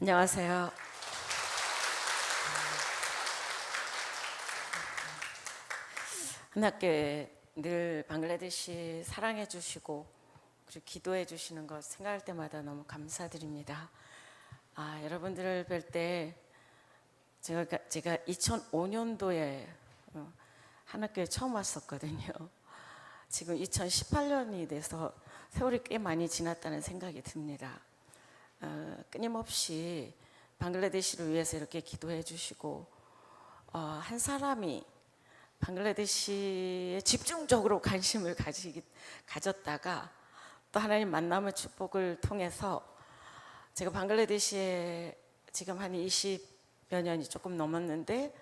안녕하세요. 하나님께 늘 방글라데시 사랑해 주시고 그리고 기도해 주시는 것 생각할 때마다 너무 감사드립니다. 여러분들을 뵐 때 제가 2005년도에 하나님께 처음 왔었거든요. 지금 2018년이 돼서 세월이 꽤 많이 지났다는 생각이 듭니다. 끊임없이 방글라데시를 위해서 이렇게 기도해 주시고 한 사람이 방글라데시에 집중적으로 관심을 가졌다가 또 하나님 만남의 축복을 통해서 제가 방글라데시에 지금 한 20여 년이 조금 넘었는데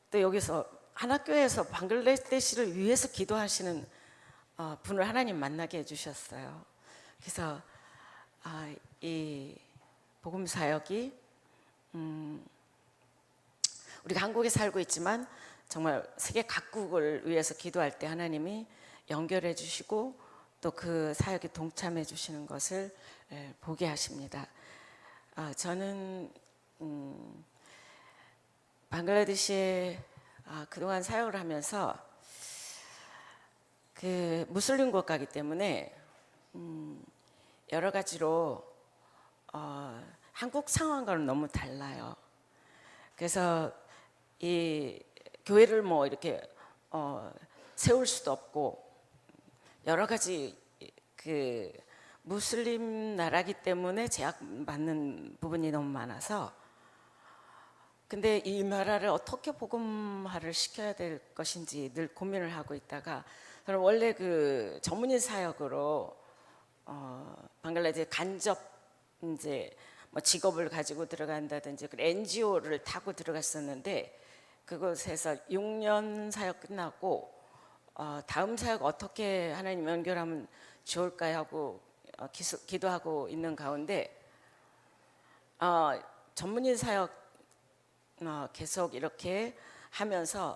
또 여기서 하나교회에서 방글라데시를 위해서 기도하시는 분을 하나님 만나게 해주셨어요. 그래서 이 복음 사역이 우리가 한국에 살고 있지만 정말 세계 각국을 위해서 기도할 때 하나님이 연결해 주시고 또 그 사역에 동참해 주시는 것을 보게 하십니다. 저는 방글라데시에 그동안 사역을 하면서 그 무슬림 국가이기 때문에 여러 가지로 한국 상황과는 너무 달라요. 그래서 이 교회를 뭐 이렇게 세울 수도 없고 여러 가지 그 무슬림 나라기 때문에 제약받는 부분이 너무 많아서 근데 이 나라를 어떻게 복음화를 시켜야 될 것인지 늘 고민을 하고 있다가 저는 원래 그 전문인 사역으로 방글라데시 간접 이제 뭐 직업을 가지고 들어간다든지 NGO를 타고 들어갔었는데 그곳에서 6년 사역 끝나고 다음 사역 어떻게 하나님 연결하면 좋을까 하고 기도하고 있는 가운데 전문인 사역 계속 이렇게 하면서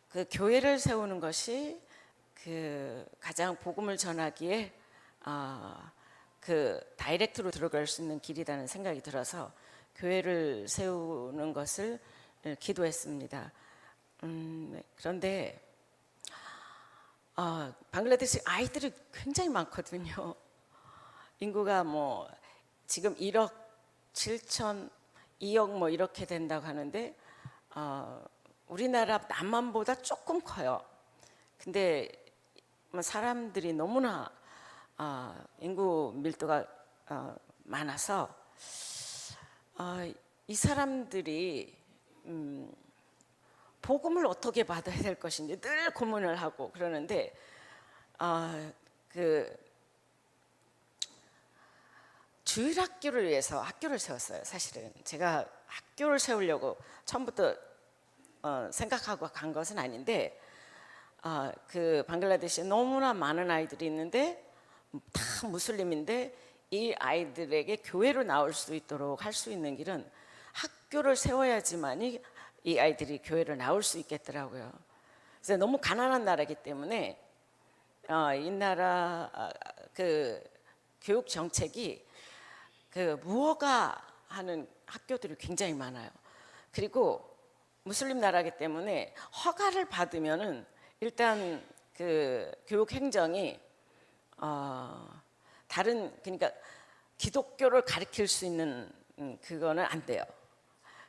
그 교회를 세우는 것이 그 가장 복음을 전하기에 그 다이렉트로 들어갈 수 있는 길이라는 생각이 들어서 교회를 세우는 것을 기도했습니다. 그런데 방글라데시 아이들이 굉장히 많거든요. 인구가 뭐 지금 1억 7천 2억 뭐 이렇게 된다고 하는데 우리나라 남한보다 조금 커요. 근데 사람들이 너무나 인구 밀도가 많아서 이 사람들이 복음을 어떻게 받아야 될 것인지 늘 고민을 하고 그러는데 그 주일학교를 위해서 학교를 세웠어요. 사실은 제가 학교를 세우려고 처음부터 생각하고 간 것은 아닌데 그 방글라데시에 너무나 많은 아이들이 있는데 다 무슬림인데 이 아이들에게 교회로 나올 수 있도록 할 수 있는 길은 학교를 세워야지만이 이 아이들이 교회로 나올 수 있겠더라고요. 그래서 너무 가난한 나라이기 때문에 이 나라 그 교육 정책이 그 무허가 하는 학교들이 굉장히 많아요. 그리고 무슬림 나라이기 때문에 허가를 받으면은 일단 그 교육 행정이 다른 그러니까 기독교를 가르칠 수 있는 그거는 안 돼요.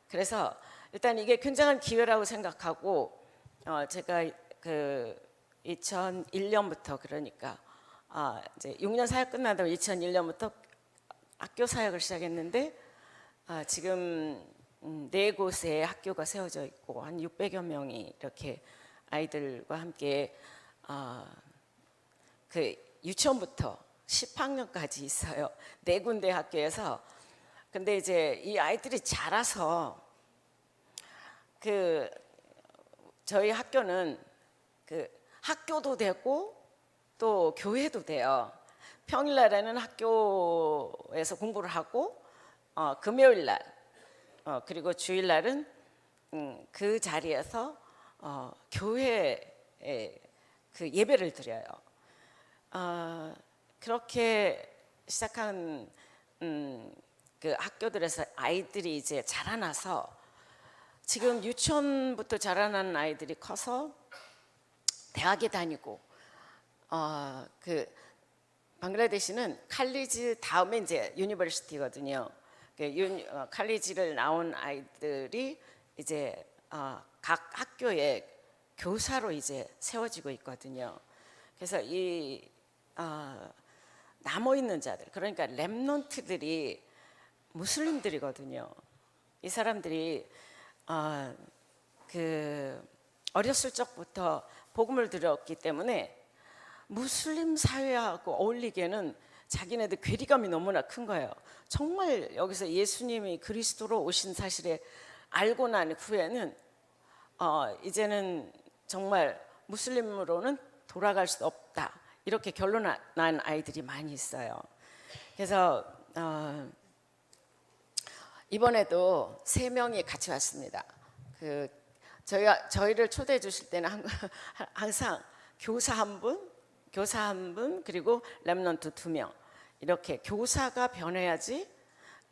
그래서 일단 이게 굉장한 기회라고 생각하고 제가 그 2001년부터 그러니까 이제 6년 사역 끝나다가 2001년부터 학교 사역을 시작했는데 지금 4곳에 학교가 세워져 있고 한 600여 명이 이렇게 아이들과 함께 그 유치원부터 10학년까지 있어요. 4군데 학교에서. 근데 이제 이 아이들이 자라서 그 저희 학교는 그 학교도 되고 또 교회도 돼요. 평일날에는 학교에서 공부를 하고 금요일날 그리고 주일날은 그 자리에서 교회에 그 예배를 드려요. 그렇게 시작한 그 학교들에서 아이들이 이제 자라나서 지금 유치원부터 자라난 아이들이 커서 대학에 다니고 그 방글라데시는 칼리지 다음에 이제 유니버시티거든요. 칼리지를 나온 아이들이 이제 각 학교에 교사로 이제 세워지고 있거든요. 그래서 이 남아 있는 자들, 그러니까 렘넌트들이 무슬림들이거든요. 이 사람들이 그 어렸을 적부터 복음을 들었기 때문에 무슬림 사회하고 어울리기에는 자기네들 괴리감이 너무나 큰 거예요. 정말 여기서 예수님이 그리스도로 오신 사실에 알고 난 후에는 이제는 정말 무슬림으로는 돌아갈 수 없다, 이렇게 결론 난 아이들이 많이 있어요. 그래서 이번에도 3명이 같이 왔습니다. 저희를 초대해 주실 때는 항상 교사 한 분, 그리고 렘넌트 2명, 이렇게 교사가 변해야지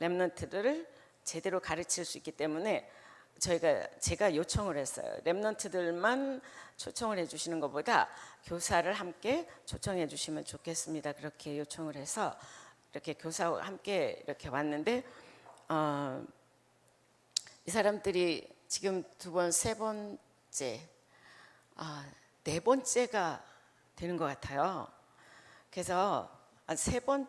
렘넌트들을 제대로 가르칠 수 있기 때문에 제가 요청을 했어요. 렘넌트들만 초청을 해주시는 것보다 교사를 함께 초청해 주시면 좋겠습니다. 그렇게 요청을 해서 이렇게 교사와 함께 이렇게 왔는데 이 사람들이 지금 2번, 3번째, 4번째가 되는 것 같아요. 그래서 3번째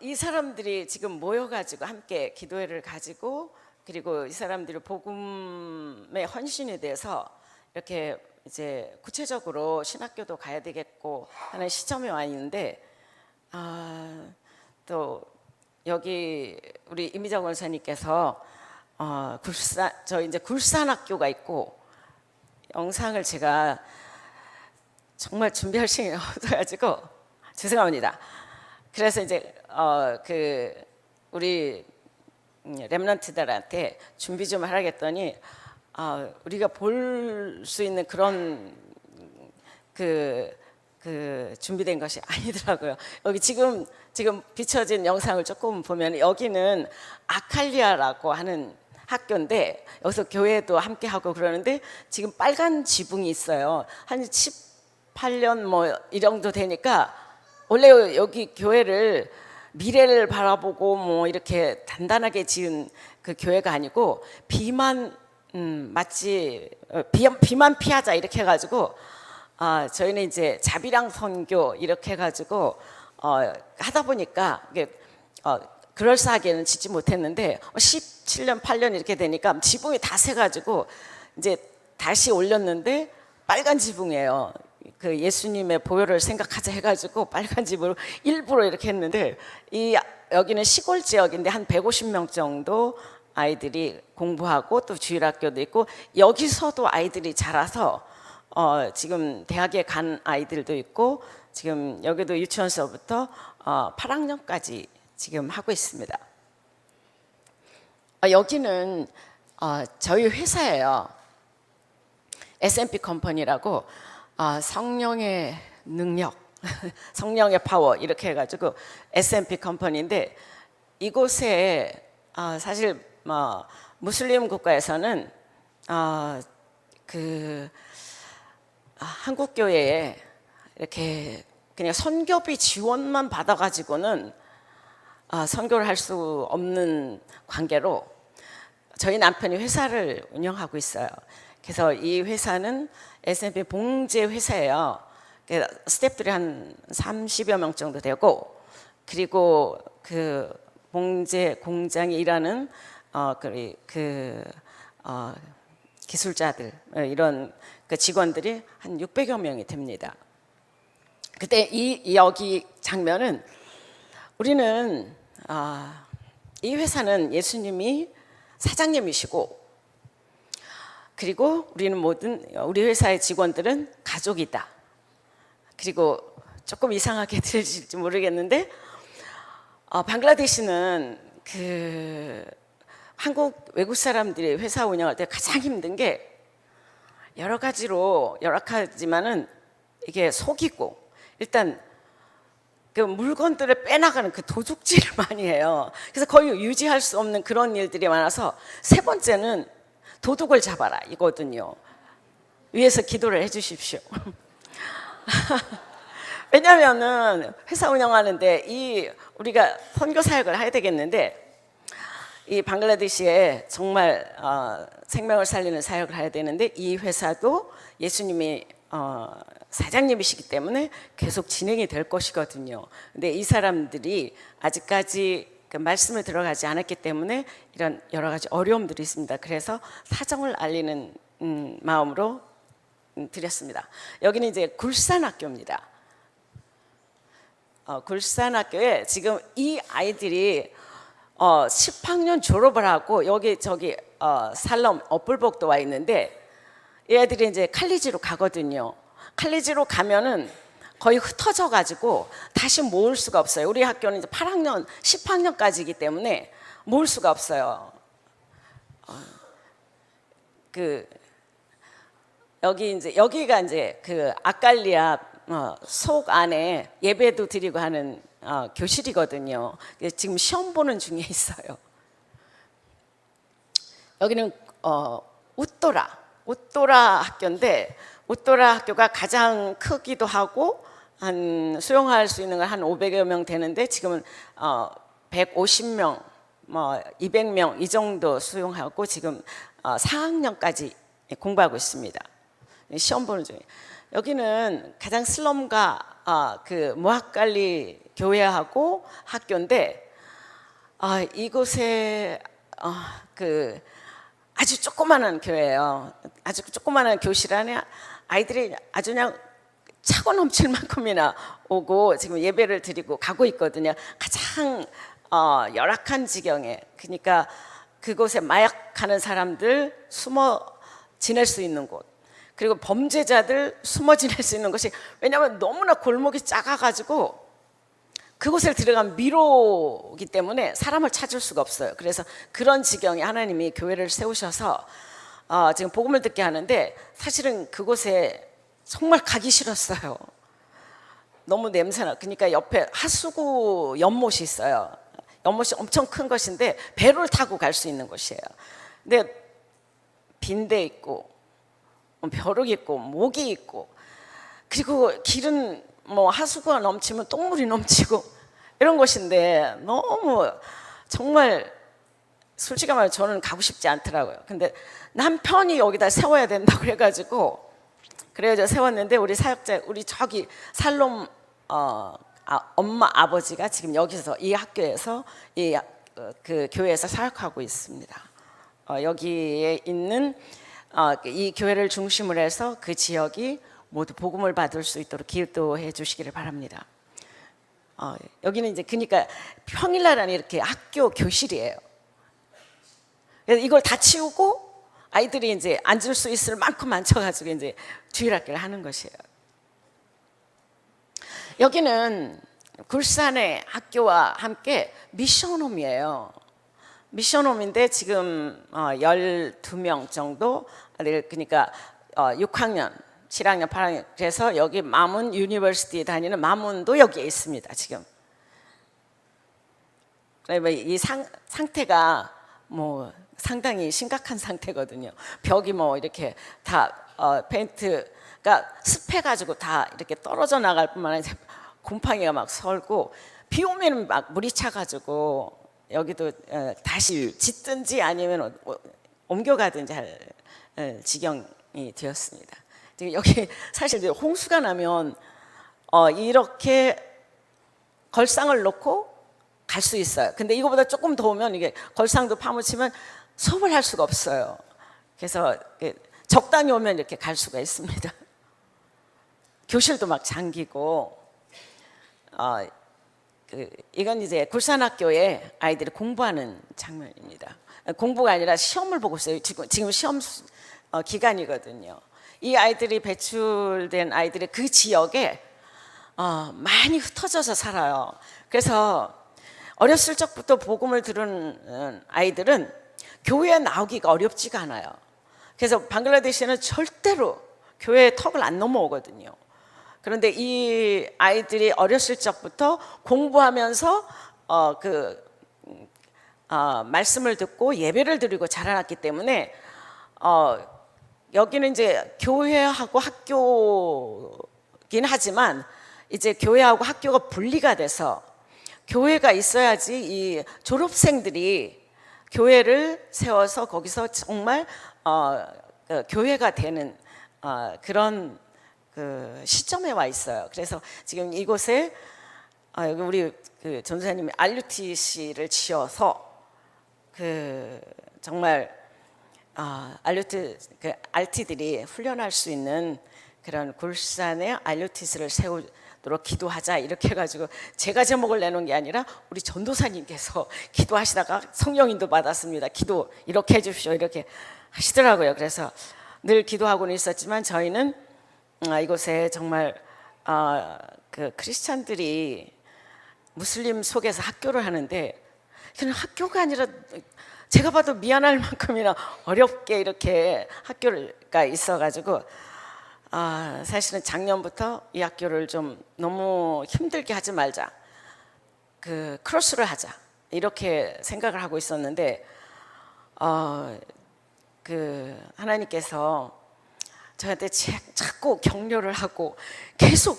이 사람들이 지금 모여가지고 함께 기도회를 가지고, 그리고 이 사람들이 복음의 헌신이 돼서 이렇게 이제 구체적으로 신학교도 가야 되겠고 하는 시점에 와 있는데, 또 여기 우리 이미정 원사님께서 저 이제 굴산학교가 있고, 영상을 제가 정말 준비할 시간이 없어가지고 죄송합니다. 그래서 이제 그 우리 렘넌트들한테 준비 좀 하라겠더니 우리가 볼 수 있는 그런 그 준비된 것이 아니더라고요. 여기 지금 비춰진 영상을 조금 보면 여기는 아칼리아라고 하는 학교인데, 여기서 교회도 함께 하고 그러는데 지금 빨간 지붕이 있어요. 한 18년 뭐 이 정도 되니까, 원래 여기 교회를 미래를 바라보고 뭐 이렇게 단단하게 지은 그 교회가 아니고 비만 피하자 이렇게 해가지고 저희는 이제 자비랑 선교 이렇게 해가지고 하다 보니까 이게 그럴싸하게는 짓지 못했는데 17년 8년 이렇게 되니까 지붕이 다 새가지고 이제 다시 올렸는데 빨간 지붕이에요. 그 예수님의 보혈을 생각하자 해가지고 빨간 지붕으로 일부러 이렇게 했는데, 여기는 시골 지역인데 한 150명 정도 아이들이 공부하고 또 주일학교도 있고, 여기서도 아이들이 자라서 지금 대학에 간 아이들도 있고, 지금 여기도 유치원서부터 8학년까지 지금 하고 있습니다. 여기는 저희 회사예요. S&P 컴퍼니라고 성령의 능력, 성령의 파워 이렇게 해가지고 S&P 컴퍼니인데, 이곳에 사실 무슬림 국가에서는 그 한국 교회에 이렇게 그냥 선교비 지원만 받아가지고는 선교를 할 수 없는 관계로 저희 남편이 회사를 운영하고 있어요. 그래서 이 회사는 S&P 봉제 회사예요. 스태프들이 한 30여 명 정도 되고, 그리고 그 봉제 공장에 일하는 기술자들, 이런 그 직원들이 한 600여 명이 됩니다. 그때 여기 장면은, 우리는 이 회사는 예수님이 사장님이시고, 그리고 우리 회사의 직원들은 가족이다. 그리고 조금 이상하게 들릴지 모르겠는데, 방글라데시는 그 한국 외국 사람들이 회사 운영할 때 가장 힘든 게 여러 가지로 열악하지만은 이게 속이고 일단 그 물건들을 빼나가는 그 도둑질을 많이 해요. 그래서 거의 유지할 수 없는 그런 일들이 많아서 세 번째는 도둑을 잡아라 이거든요. 위에서 기도를 해주십시오. 왜냐하면은 회사 운영하는데 이 우리가 선교 사역을 해야 되겠는데 이 방글라데시에 정말 생명을 살리는 사역을 해야 되는데 이 회사도 예수님이 사장님이시기 때문에 계속 진행이 될 것이거든요. 근데 이 사람들이 아직까지 그 말씀에 들어가지 않았기 때문에 이런 여러 가지 어려움들이 있습니다. 그래서 사정을 알리는 마음으로 드렸습니다. 여기는 이제 굴산학교입니다. 굴산학교에 지금 이 아이들이 10학년 졸업을 하고 여기 저기 살럼 어플복도 와 있는데 이 애들이 이제 칼리지로 가거든요. 칼리지로 가면은 거의 흩어져 가지고 다시 모을 수가 없어요. 우리 학교는 이제 8학년, 10학년까지이기 때문에 모을 수가 없어요. 여기가 이제 그 아칼리아 속 안에 예배도 드리고 하는 교실이거든요. 지금 시험 보는 중에 있어요. 여기는 웃도라 학교인데 웃도라 학교가 가장 크기도 하고 한 수용할 수 있는 건 한 500여 명 되는데 지금은 150명, 200명 이 정도 수용하고 지금 4학년까지 공부하고 있습니다. 시험 보는 중에 여기는 가장 슬럼가 그 무학갈리 교회하고 학교인데 이곳에 그 아주 조그마한 교회예요. 아주 조그마한 교실 안에 아이들이 아주 그냥 차고 넘칠 만큼이나 오고 지금 예배를 드리고 가고 있거든요. 가장 열악한 지경에 그러니까 그곳에 마약하는 사람들 숨어 지낼 수 있는 곳 그리고 범죄자들 숨어 지낼 수 있는 것이 왜냐하면 너무나 골목이 작아가지고 그곳에 들어간 미로이기 때문에 사람을 찾을 수가 없어요. 그래서 그런 지경에 하나님이 교회를 세우셔서 지금 복음을 듣게 하는데 사실은 그곳에 정말 가기 싫었어요. 너무 냄새나. 그러니까 옆에 하수구 연못이 있어요. 연못이 엄청 큰 것인데 배를 타고 갈 수 있는 곳이에요. 근데 빈대 있고 벼룩 있고 모기 있고 그리고 길은 뭐 하수구가 넘치면 똥물이 넘치고 이런 곳인데 너무 정말 솔직히 말해 저는 가고 싶지 않더라고요. 근데 남편이 여기다 세워야 된다고 그래가지고 그래서 세웠는데 우리 사역자 우리 저기 살롬 엄마 아버지가 지금 여기서 이 학교에서 그 교회에서 사역하고 있습니다. 여기에 있는 이 교회를 중심으로 해서 그 지역이 모두 복음을 받을 수 있도록 기도해 주시기를 바랍니다. 여기는 이제 그러니까 평일날은 이렇게 학교 교실이에요. 그래서 이걸 다 치우고 아이들이 이제 앉을 수 있을 만큼 앉혀가지고 이제 주일학교를 하는 것이에요. 여기는 굴산의 학교와 함께 미션홈이에요. 미션홈인데 지금 12명 정도 그러니까 6학년, 7학년, 8학년 그래서 여기 마문 유니버시티에 다니는 마문도 여기에 있습니다. 지금 이 상태가 뭐 상당히 심각한 상태거든요. 벽이 뭐 이렇게 다 페인트가 습해가지고 다 이렇게 떨어져 나갈 뿐만 아니라 곰팡이가 막 설고 비 오면 막 물이 차가지고 여기도 다시 짓든지 아니면 옮겨가든지 할 지경이 되었습니다. 여기 사실 홍수가 나면 이렇게 걸상을 놓고 갈 수 있어요. 근데 이거보다 조금 더 오면 이게 걸상도 파묻히면 수업을 할 수가 없어요. 그래서 적당히 오면 이렇게 갈 수가 있습니다. 교실도 막 잠기고 이건 이제 굴산학교에 아이들이 공부하는 장면입니다. 공부가 아니라 시험을 보고 있어요. 지금 시험 기간이거든요. 이 아이들이 배출된 아이들이 그 지역에 많이 흩어져서 살아요. 그래서 어렸을 적부터 복음을 들은 아이들은 교회에 나오기가 어렵지가 않아요. 그래서 방글라데시는 절대로 교회의 턱을 안 넘어오거든요. 그런데 이 아이들이 어렸을 적부터 공부하면서 말씀을 듣고 예배를 드리고 자라났기 때문에 여기는 이제 교회하고 학교긴 하지만 이제 교회하고 학교가 분리가 돼서 교회가 있어야지 이 졸업생들이 교회를 세워서 거기서 정말 교회가 되는 그런 그 시점에 와 있어요. 그래서 지금 이곳에 여기 우리 그 전도사님이 RUTC를 지어서 그 정말 RT들이 훈련할 수 있는 그런 굴산의 RUTC를 세우도록 기도하자 이렇게 해가지고 제가 제목을 내놓은 게 아니라 우리 전도사님께서 기도하시다가 성령인도 받았습니다. 기도 이렇게 해주십시오 이렇게 하시더라고요. 그래서 늘 기도하고는 있었지만 저희는 이곳에 정말 그 크리스찬들이 무슬림 속에서 학교를 하는데 그냥 학교가 아니라 제가 봐도 미안할 만큼이나 어렵게 이렇게 학교가 있어가지고 사실은 작년부터 이 학교를 좀 너무 힘들게 하지 말자, 그 크로스를 하자 이렇게 생각을 하고 있었는데 그 하나님께서 저한테 자꾸 격려를 하고 계속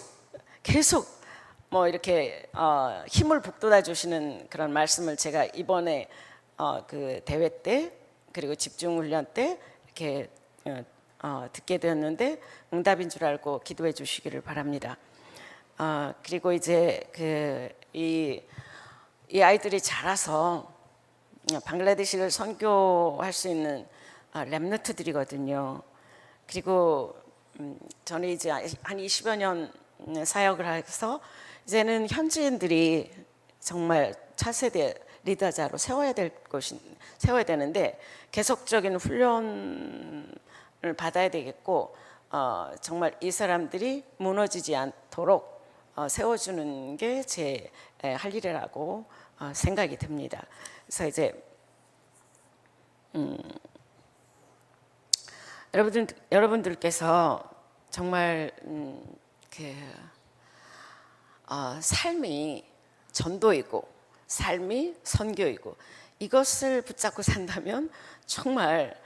뭐 이렇게 힘을 북돋아 주시는 그런 말씀을 제가 이번에 그 대회 때 그리고 집중 훈련 때 이렇게 듣게 되었는데 응답인 줄 알고 기도해 주시기를 바랍니다. 그리고 이제 이 아이들이 자라서 방글라데시를 선교할 수 있는 렘넌트들이거든요. 그리고 저는 이제 한 20여 년 사역을 해서 이제는 현지인들이 정말 차세대 리더자로 세워야 되는데 계속적인 훈련을 받아야 되겠고 정말 이 사람들이 무너지지 않도록 세워주는 게 제 할 일이라고 생각이 듭니다. 그래서 이제 여러분들께서 정말 삶이 전도이고 삶이 선교이고 이것을 붙잡고 산다면 정말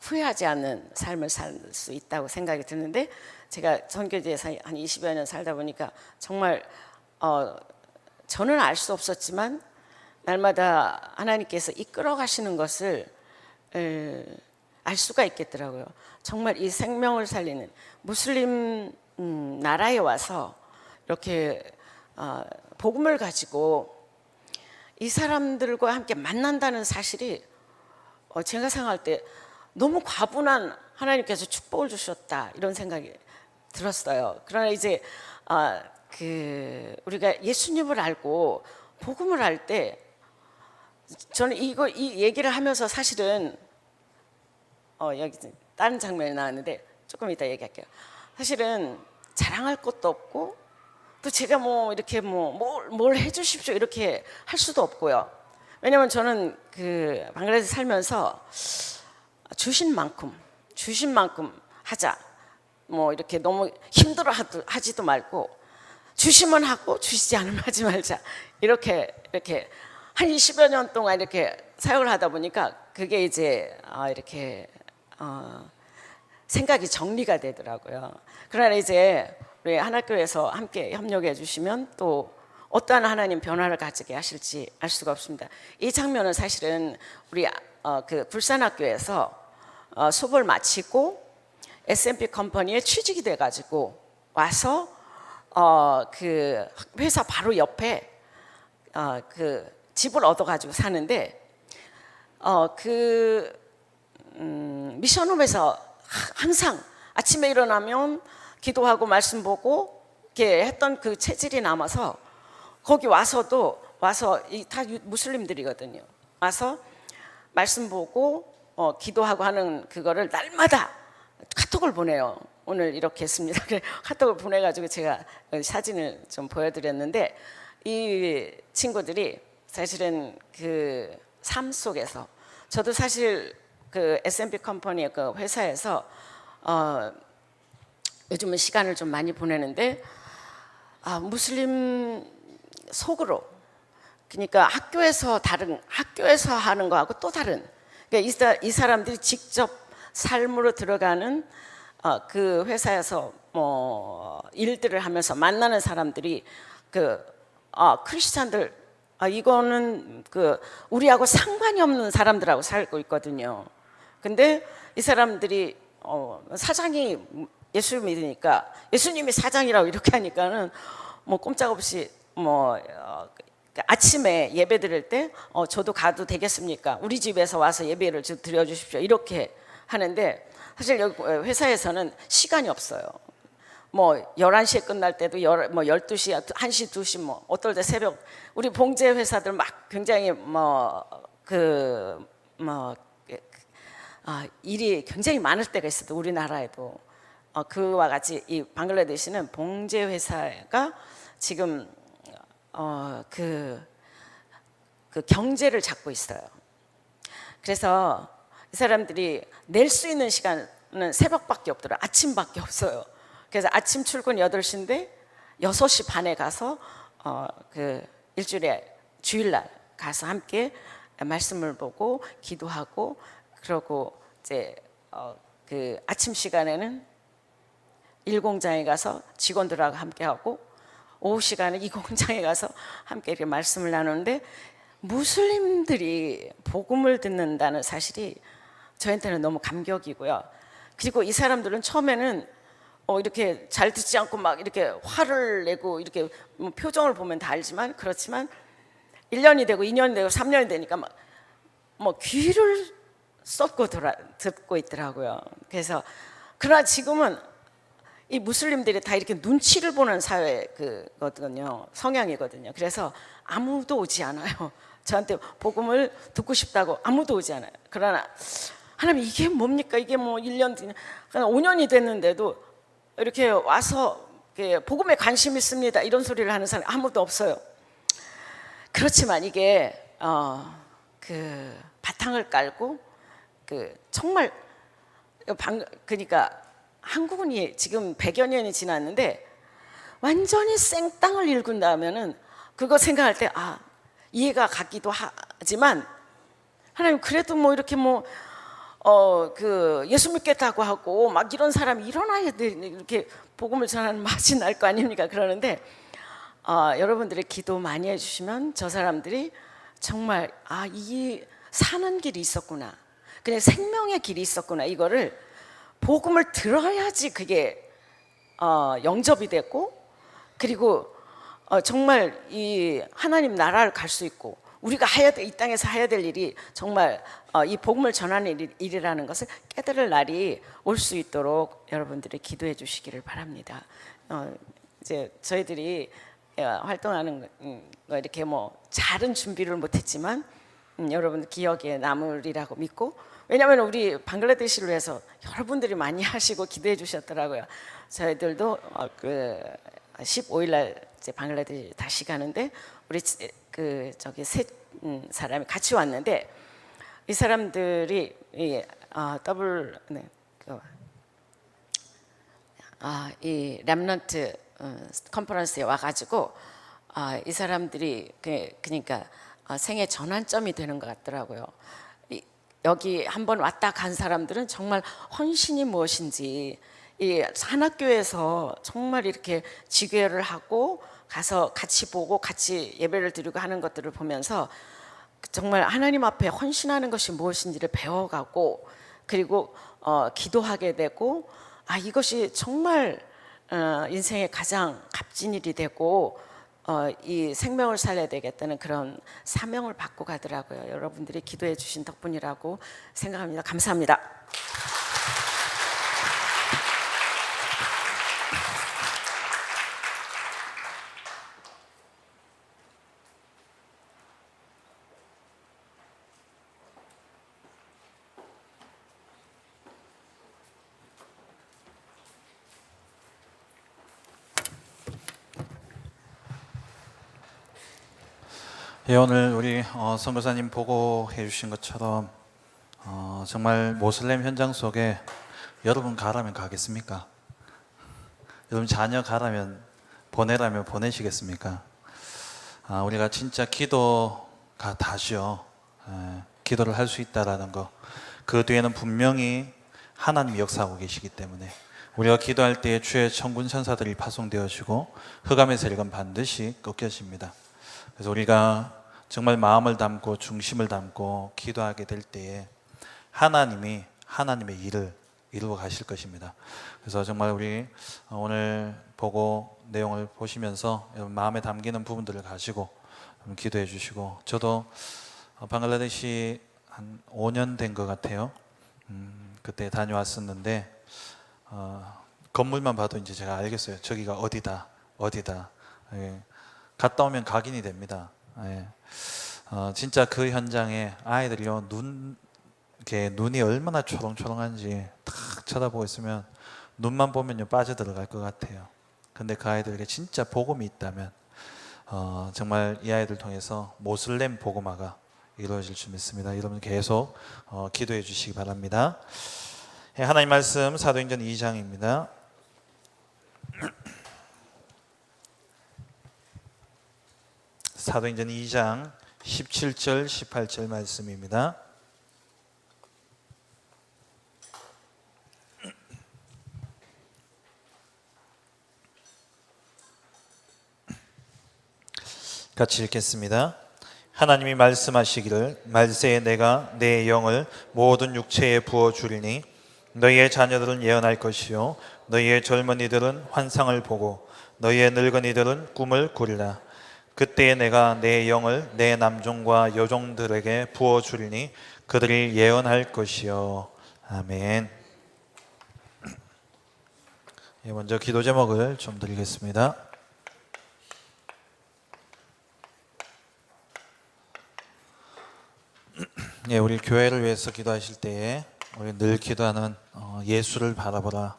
후회하지 않는 삶을 살 수 있다고 생각이 드는데 제가 선교지에서 한 20여 년 살다 보니까 정말 저는 알 수 없었지만 날마다 하나님께서 이끌어 가시는 것을 알 수가 있겠더라고요. 정말 이 생명을 살리는 무슬림 나라에 와서 이렇게 복음을 가지고 이 사람들과 함께 만난다는 사실이 제가 생각할 때 너무 과분한 하나님께서 축복을 주셨다 이런 생각이 들었어요. 그러나 이제 우리가 예수님을 알고 복음을 할 때 저는 이 얘기를 하면서 사실은 여기 다른 장면이 나왔는데 조금 이따 얘기할게요. 사실은 자랑할 것도 없고 또 제가 뭐 이렇게 뭘 해주십시오 이렇게 할 수도 없고요. 왜냐하면 저는 그 방글라데시 살면서 주신 만큼 하자. 뭐 이렇게 너무 힘들어 하지도 말고 주시면 하고 주시지 않으면 하지 말자. 이렇게 한 20여 년 동안 이렇게 사역을 하다 보니까 그게 이제 이렇게 생각이 정리가 되더라고요. 그러나 이제 우리 하나교회에서 함께 협력해 주시면 또 어떠한 하나님 변화를 가지게 하실지 알 수가 없습니다. 이 장면은 사실은 우리 그 불산학교에서 수업을 마치고 S&P 컴퍼니에 취직이 돼가지고 와서 그 회사 바로 옆에 그 집을 얻어가지고 사는데 미션홈에서 항상 아침에 일어나면 기도하고 말씀 보고 이렇게 했던 그 체질이 남아서 거기 와서도 다 무슬림들이거든요. 와서 말씀 보고 기도하고 하는 그거를 날마다 카톡을 보내요. 오늘 이렇게 했습니다. 카톡을 보내가지고 제가 사진을 좀 보여드렸는데 이 친구들이 사실은 그 삶 속에서 저도 사실 그 S&P 컴퍼니의 그 회사에서 요즘은 시간을 좀 많이 보내는데 무슬림 속으로, 그러니까 학교에서 하는 거하고 또 다른, 그러니까 이 사람들이 직접 삶으로 들어가는 그 회사에서 뭐 일들을 하면서 만나는 사람들이 크리스찬들, 이거는 우리하고 상관이 없는 사람들하고 살고 있거든요. 근데 이 사람들이 사장이 예수 믿으니까 예수님이 사장이라고 이렇게 하니까는 뭐 꼼짝없이 아침에 예배 드릴 때 저도 가도 되겠습니까? 우리 집에서 와서 예배를 드려 주십시오. 이렇게 하는데 사실 여기 회사에서는 시간이 없어요. 뭐 11시에 끝날 때도 12시, 1시, 2시 뭐 어떨 때 새벽, 우리 봉제 회사들 막 굉장히 일이 굉장히 많을 때가 있어도 우리나라에도 그와 같이 이 방글라데시는 봉제 회사가 지금 그 경제를 잡고 있어요. 그래서 이 사람들이 낼 수 있는 시간은 새벽밖에 없더라고요. 아침밖에 없어요. 그래서 아침 출근 8시인데 6시 반에 가서 일주일에 주일날 가서 함께 말씀을 보고 기도하고, 그러고 이제 그 아침 시간에는 일공장에 가서 직원들하고 함께 하고, 오후 시간에 이 공장에 가서 함께 이렇게 말씀을 나누는데, 무슬림들이 복음을 듣는다는 사실이 저한테는 너무 감격이고요. 그리고 이 사람들은 처음에는 이렇게 잘 듣지 않고 막 이렇게 화를 내고 이렇게 표정을 보면 다 알지만, 그렇지만 1년이 되고 2년이 되고 3년이 되니까 귀를 쏟고 듣고 있더라고요. 그래서 그러나 지금은 이 무슬림들이 다 이렇게 눈치를 보는 사회 그거든요, 성향이거든요. 그래서 아무도 오지 않아요. 저한테 복음을 듣고 싶다고 아무도 오지 않아요. 그러나 하나님, 이게 뭡니까? 이게 뭐 1년, 5년이 됐는데도 이렇게 와서 복음에 관심 있습니다 이런 소리를 하는 사람이 아무도 없어요. 그렇지만 이게 바탕을 깔고 정말 그러니까 한국은 지금 100여 년이 지났는데 완전히 생땅을 일군다면은 그거 생각할 때 이해가 가기도 하지만, 하나님 그래도 뭐 이렇게 예수 믿겠다고 하고 막 이런 사람이 일어나야 돼, 이렇게 복음을 전하는 맛이 날 거 아닙니까? 그러는데 여러분들이 기도 많이 해주시면 저 사람들이 정말 이 사는 길이 있었구나, 그냥 생명의 길이 있었구나, 이거를 복음을 들어야지 그게 영접이 됐고, 그리고 정말 이 하나님 나라를 갈 수 있고, 우리가 이 땅에서 해야 될 일이 정말 이 복음을 전하는 일이라는 것을 깨달을 날이 올 수 있도록 여러분들이 기도해 주시기를 바랍니다. 이제 저희들이 활동하는 거 이렇게 잘은 준비를 못했지만 여러분 기억에 남으리라고 믿고, 왜냐하면 우리 방글라데시를 위해서 여러분들이 많이 하시고 기도해 주셨더라고요. 저희들도 15일 날 이제 방글라데시 다시 가는데, 우리 저기 세 사람이 같이 왔는데, 이 사람들이 이 렘넌트 컨퍼런스에 와가지고 이 사람들이 그러니까 생애 전환점이 되는 것 같더라고요. 여기 한번 왔다 간 사람들은 정말 헌신이 무엇인지, 이 산학교에서 정말 이렇게 지교회를 하고 가서 같이 보고 같이 예배를 드리고 하는 것들을 보면서 정말 하나님 앞에 헌신하는 것이 무엇인지를 배워가고, 그리고 기도하게 되고, 이것이 정말 인생의 가장 값진 일이 되고 이 생명을 살려야 되겠다는 그런 사명을 받고 가더라고요. 여러분들이 기도해 주신 덕분이라고 생각합니다. 감사합니다. 예, 오늘 우리 선교사님 보고해 주신 것처럼 정말 모슬렘 현장 속에 여러분 가라면 가겠습니까? 여러분 자녀 가라면 보내라면 보내시겠습니까? 우리가 진짜 기도가 다죠. 기도를 할 수 있다라는 거. 그 뒤에는 분명히 하나님이 역사하고 계시기 때문에 우리가 기도할 때에 주의 천군 천사들이 파송되어지고 흑암의 세력은 반드시 꺾여집니다. 그래서 우리가 정말 마음을 담고 중심을 담고 기도하게 될 때에 하나님이 하나님의 일을 이루어 가실 것입니다. 그래서 정말 우리 오늘 보고 내용을 보시면서 여러분 마음에 담기는 부분들을 가지고 기도해 주시고, 저도 방글라데시 한 5년 된 것 같아요. 그때 다녀왔었는데 건물만 봐도 이제 제가 알겠어요. 저기가 어디다. 예. 갔다 오면 각인이 됩니다. 예. 진짜 그 현장에 아이들이요, 눈이 얼마나 초롱초롱한지 탁 쳐다보고 있으면 눈만 보면요 빠져들어갈 것 같아요. 근데 그 아이들에게 진짜 복음이 있다면 정말 이 아이들 통해서 모슬렘 복음화가 이루어질 줄 믿습니다. 여러분 계속 기도해 주시기 바랍니다. 하나님 말씀 사도행전 2장입니다. 사도행전 2장 17절 18절 말씀입니다. 같이 읽겠습니다. 하나님이 말씀하시기를 말세에 내가 내 영을 모든 육체에 부어 주리니 너희의 자녀들은 예언할 것이요 너희의 젊은이들은 환상을 보고 너희의 늙은이들은 꿈을 꾸리라. 그때에 내가 내 영을 내 남종과 여종들에게 부어 주리니 그들이 예언할 것이요. 아멘. 먼저 기도 제목을 좀 드리겠습니다. 우리 교회를 위해서 기도하실 때에 우리 늘 기도하는 예수를 바라보라.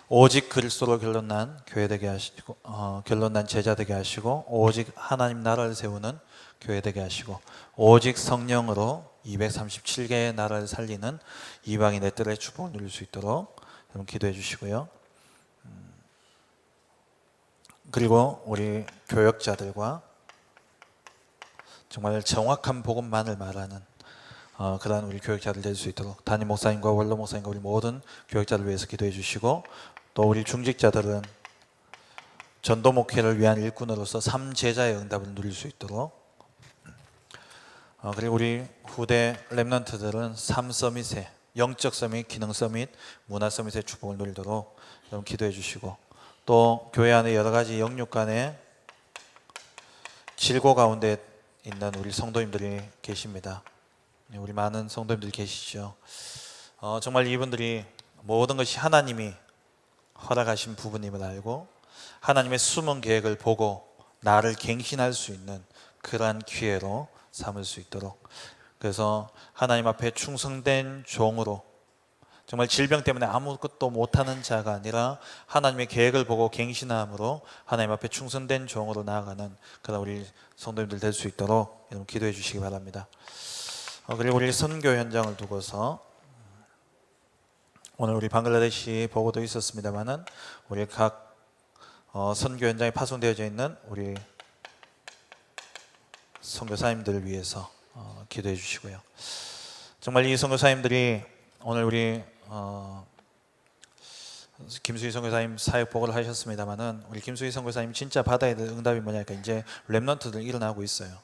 오직 그리스도로 결론난 교회 되게 하시고 결론난 제자 되게 하시고 오직 하나님 나라를 세우는 교회 되게 하시고 오직 성령으로 237개의 나라를 살리는 이방인의 뜰의 축복을 누릴 수 있도록 여러분 기도해 주시고요. 그리고 우리 교역자들과 정말 정확한 복음만을 말하는 그러한 우리 교역자들 될 수 있도록 담임 목사님과 원로 목사님과 우리 모든 교역자들 위해서 기도해 주시고, 또 우리 중직자들은 전도 목회를 위한 일꾼으로서 삼제자의 응답을 누릴 수 있도록, 그리고 우리 후대 렘넌트들은 삼서밋의 영적 서밋, 기능 서밋, 문화 서밋의 축복을 누리도록 여러분 기도해 주시고, 또 교회 안에 여러 가지 영육 간의 질고 가운데 있는 우리 성도님들이 계십니다. 우리 많은 성도님들이 계시죠. 정말 이분들이 모든 것이 하나님이 허락하신 부분임을 알고 하나님의 숨은 계획을 보고 나를 갱신할 수 있는 그러한 기회로 삼을 수 있도록, 그래서 하나님 앞에 충성된 종으로, 정말 질병 때문에 아무것도 못하는 자가 아니라 하나님의 계획을 보고 갱신함으로 하나님 앞에 충성된 종으로 나아가는 그런 우리 성도님들 될 수 있도록 여러분 기도해 주시기 바랍니다. 그리고 우리 선교 현장을 두고서 오늘 우리 방글라데시 보고도 있었습니다만은 우리 각 선교 현장에 파송되어져 있는 우리 선교사님들을 위해서 기도해 주시고요. 정말 이 선교사님들이 오늘 우리 김수희 선교사님 사역 보고를 하셨습니다만은 우리 김수희 선교사님 진짜 받아야 될 응답이 뭐냐니까 이제 렘넌트들 일어나고 있어요.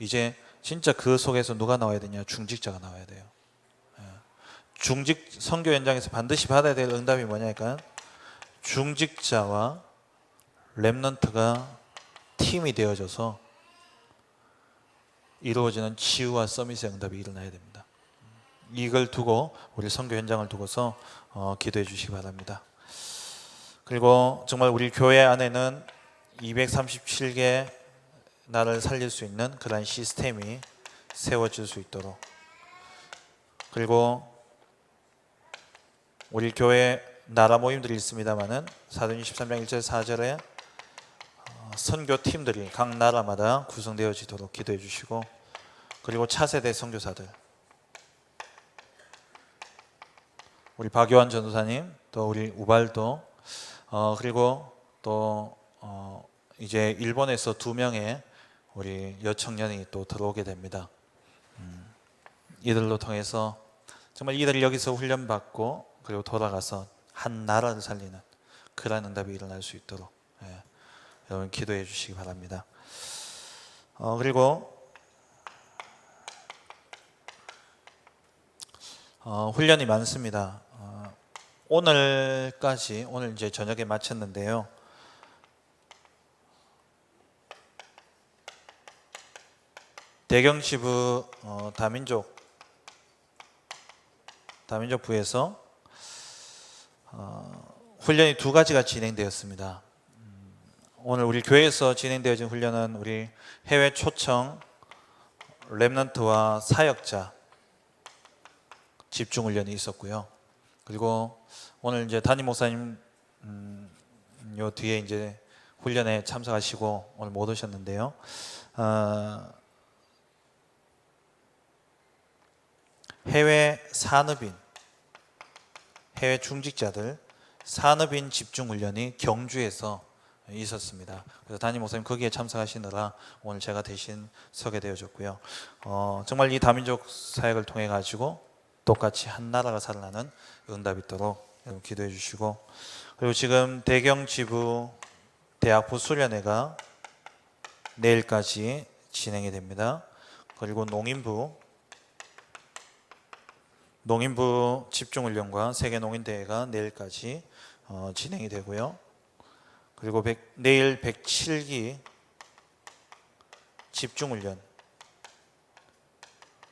이제 진짜 그 속에서 누가 나와야 되냐? 중직자가 나와야 돼요. 중직 선교 현장에서 반드시 받아야 될 응답이 뭐냐니까 중직자와 렘넌트가 팀이 되어져서 이루어지는 치유와 서밋의 응답이 일어나야 됩니다. 이걸 두고 우리 선교 현장을 두고서 기도해 주시기 바랍니다. 그리고 정말 우리 교회 안에는 237개 나라를 살릴 수 있는 그런 시스템이 세워질 수 있도록, 그리고 우리 교회 나라 모임들이 있습니다만은 사도행전 13장 1절 4절에 선교팀들이 각 나라마다 구성되어지도록 기도해 주시고, 그리고 차세대 선교사들 우리 박요한 전도사님, 또 우리 우발도 그리고 또 이제 일본에서 2명의 우리 여청년이 또 들어오게 됩니다. 이들로 통해서 정말 이들이 여기서 훈련받고 그리고 돌아가서 한 나라를 살리는 그러한 응답이 일어날 수 있도록 여러분 기도해 주시기 바랍니다. 그리고 훈련이 많습니다. 오늘 이제 저녁에 마쳤는데요. 대경지부 다민족부에서 훈련이 2가지가 진행되었습니다. 오늘 우리 교회에서 진행되어진 훈련은 우리 해외 초청 렘넌트와 사역자 집중 훈련이 있었고요. 그리고 오늘 이제 담임 목사님 요 뒤에 이제 훈련에 참석하시고 오늘 못 오셨는데요. 해외 산업인, 해외 중직자들 산업인 집중 훈련이 경주에서 있었습니다. 그래서 담임 목사님 거기에 참석하시느라 오늘 제가 대신 서게 되어졌고요. 정말 이 다민족 사역을 통해 가지고 똑같이 한 나라가 살아나는 응답이 있도록 여러분 기도해 주시고, 그리고 지금 대경 지부 대학부 수련회가 내일까지 진행이 됩니다. 그리고 농인부 집중훈련과 세계농인대회가 내일까지 진행이 되고요. 그리고 내일 107기 집중훈련,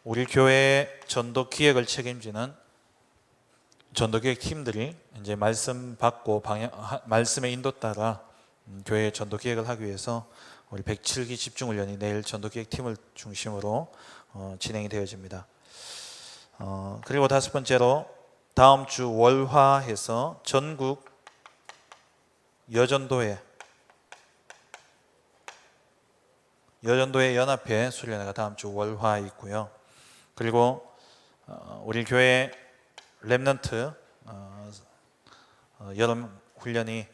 우리 교회 전도 기획을 책임지는 전도기획 팀들이 이제 말씀 받고 말씀의 인도 따라 교회 전도 기획을 하기 위해서 우리 107기 집중훈련이 내일 전도 기획 팀을 중심으로 진행이 되어집니다. 그리고 5번째로 다음 주 월화해서 전국 여전도회 연합회 수련회가 다음 주 월화에 있고요. 그리고 우리 교회 렘넌트 여름 훈련이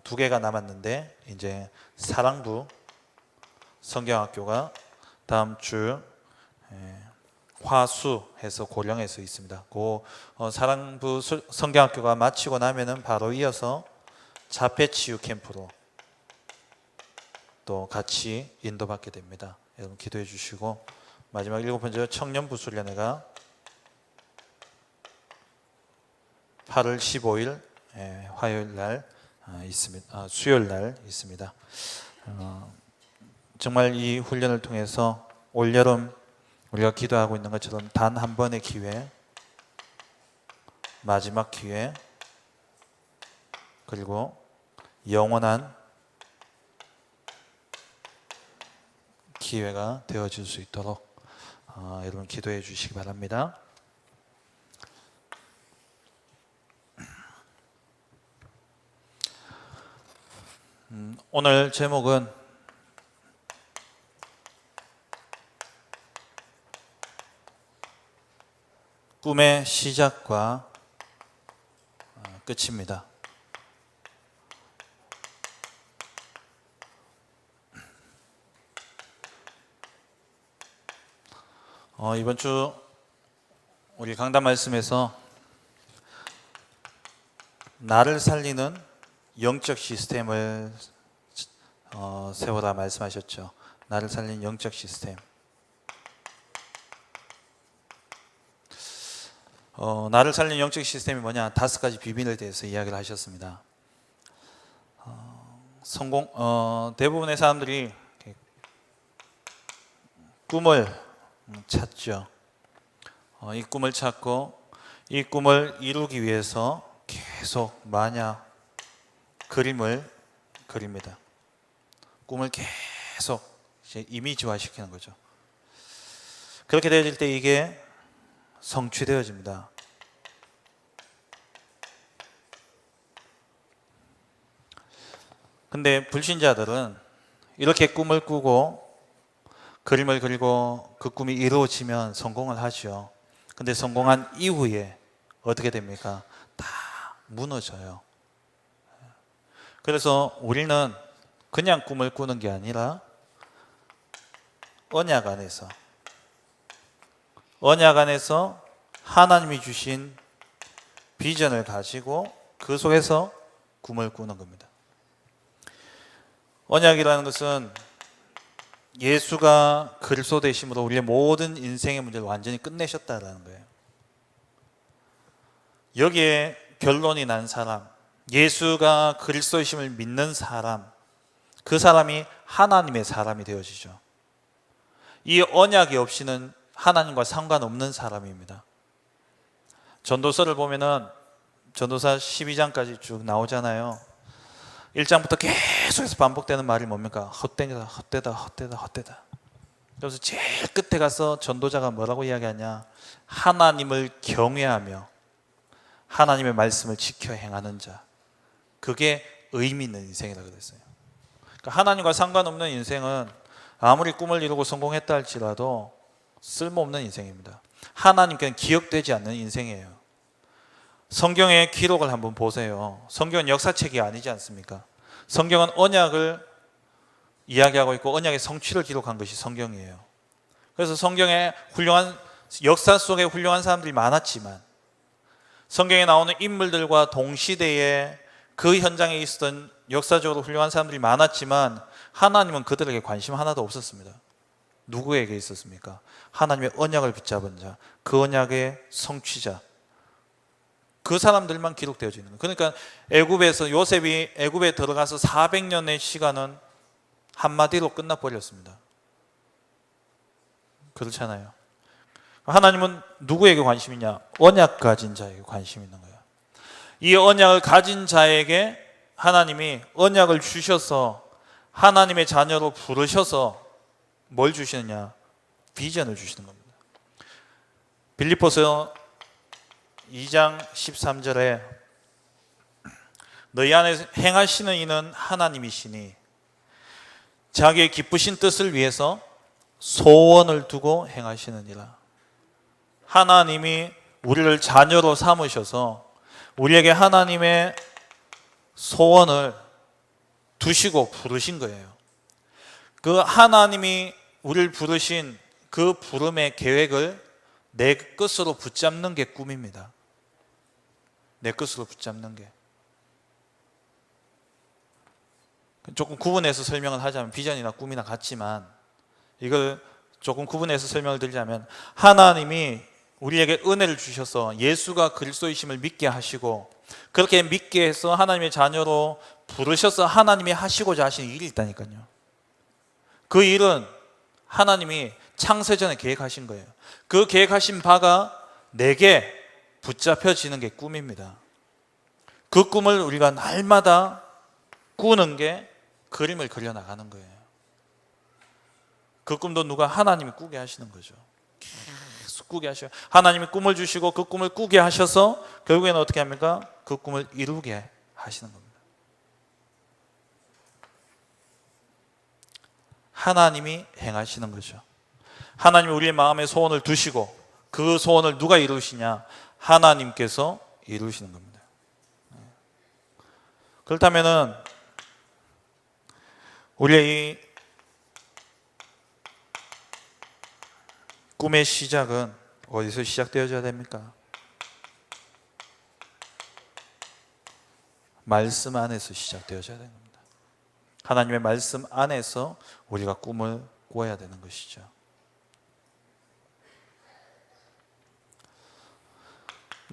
2개가 남았는데 이제 사랑부 성경학교가 다음 주 화수해서 고령에서 있습니다. 그 사랑부 성경학교가 마치고 나면은 바로 이어서 자폐치유 캠프로 또 같이 인도받게 됩니다. 여러분 기도해 주시고, 마지막 7번째 청년부 수련회가 8월 15일 화요일 날 있습니다. 수요일 날 있습니다. 정말 이 훈련을 통해서 올여름 우리가 기도하고 있는 것처럼 단 한 번의 기회, 마지막 기회, 그리고 영원한 기회가 되어질 수 있도록 여러분 기도해 주시기 바랍니다. 오늘 제목은 꿈의 시작과 끝입니다. 이번 주 우리 강단 말씀에서 나를 살리는 영적 시스템을 세워라 말씀하셨죠. 나를 살리는 영적 시스템. 나를 살리는 영적 시스템이 뭐냐? 5가지 비밀에 대해서 이야기를 하셨습니다. 대부분의 사람들이 꿈을 찾죠. 이 꿈을 찾고 이 꿈을 이루기 위해서 계속 그림을 그립니다. 꿈을 계속 이미지화 시키는 거죠. 그렇게 되어질 때 이게 성취되어집니다. 근데 불신자들은 이렇게 꿈을 꾸고 그림을 그리고 그 꿈이 이루어지면 성공을 하죠. 근데 성공한 이후에 어떻게 됩니까? 다 무너져요. 그래서 우리는 그냥 꿈을 꾸는 게 아니라 언약 안에서 하나님이 주신 비전을 가지고 그 속에서 꿈을 꾸는 겁니다. 언약이라는 것은 예수가 그리스도 되심으로 우리의 모든 인생의 문제를 완전히 끝내셨다라는 거예요. 여기에 결론이 난 사람, 예수가 그리스도이심을 믿는 사람, 그 사람이 하나님의 사람이 되어지죠. 이 언약이 없이는 하나님과 상관없는 사람입니다. 전도서를 보면은 전도서 12장까지 쭉 나오잖아요. 1장부터 계속해서 반복되는 말이 뭡니까? 헛되다. 그래서 제일 끝에 가서 전도자가 뭐라고 이야기하냐? 하나님을 경외하며 하나님의 말씀을 지켜 행하는 자. 그게 의미 있는 인생이라고 그랬어요. 그러니까 하나님과 상관없는 인생은 아무리 꿈을 이루고 성공했다 할지라도 쓸모없는 인생입니다. 하나님께는 기억되지 않는 인생이에요. 성경의 기록을 한번 보세요. 성경은 역사책이 아니지 않습니까? 성경은 언약을 이야기하고 있고 언약의 성취를 기록한 것이 성경이에요. 그래서 성경에 훌륭한 역사 속에 훌륭한 사람들이 많았지만 성경에 나오는 인물들과 동시대에 그 현장에 있었던 역사적으로 훌륭한 사람들이 많았지만 하나님은 그들에게 관심 하나도 없었습니다. 누구에게 있었습니까? 하나님의 언약을 붙잡은 자, 그 언약의 성취자, 그 사람들만 기록되어져 있는 거예요. 그러니까 애굽에서 요셉이 애굽에 들어가서 400년의 시간은 한마디로 끝나버렸습니다. 그렇잖아요. 하나님은 누구에게 관심이냐? 언약 가진 자에게 관심이 있는 거예요. 이 언약을 가진 자에게 하나님이 언약을 주셔서 하나님의 자녀로 부르셔서 뭘 주시느냐? 비전을 주시는 겁니다. 빌립보서 2장 13절에 너희 안에 행하시는 이는 하나님이시니 자기의 기쁘신 뜻을 위해서 소원을 두고 행하시느니라. 하나님이 우리를 자녀로 삼으셔서 우리에게 하나님의 소원을 두시고 부르신 거예요. 그 하나님이 우리를 부르신 그 부름의 계획을 내 것으로 붙잡는 게 꿈입니다. 내 것으로 붙잡는 게. 조금 구분해서 설명을 하자면 비전이나 꿈이나 같지만 이걸 조금 구분해서 설명을 드리자면 하나님이 우리에게 은혜를 주셔서 예수가 그리스도이심을 믿게 하시고 그렇게 믿게 해서 하나님의 자녀로 부르셔서 하나님이 하시고자 하신 일이 있다니까요. 그 일은 하나님이 창세전에 계획하신 거예요. 그 계획하신 바가 내게 붙잡혀지는 게 꿈입니다. 그 꿈을 우리가 날마다 꾸는 게 그림을 그려나가는 거예요. 그 꿈도 누가 하나님이 꾸게 하시는 거죠. 계속 꾸게 하셔요. 하나님이 꿈을 주시고 그 꿈을 꾸게 하셔서 결국에는 어떻게 합니까? 그 꿈을 이루게 하시는 겁니다. 하나님이 행하시는 거죠. 하나님이 우리의 마음에 소원을 두시고 그 소원을 누가 이루시냐? 하나님께서 이루시는 겁니다. 그렇다면은 우리의 이 꿈의 시작은 어디서 시작되어져야 됩니까? 말씀 안에서 시작되어져야 됩니다. 하나님의 말씀 안에서 우리가 꿈을 꿔야 되는 것이죠.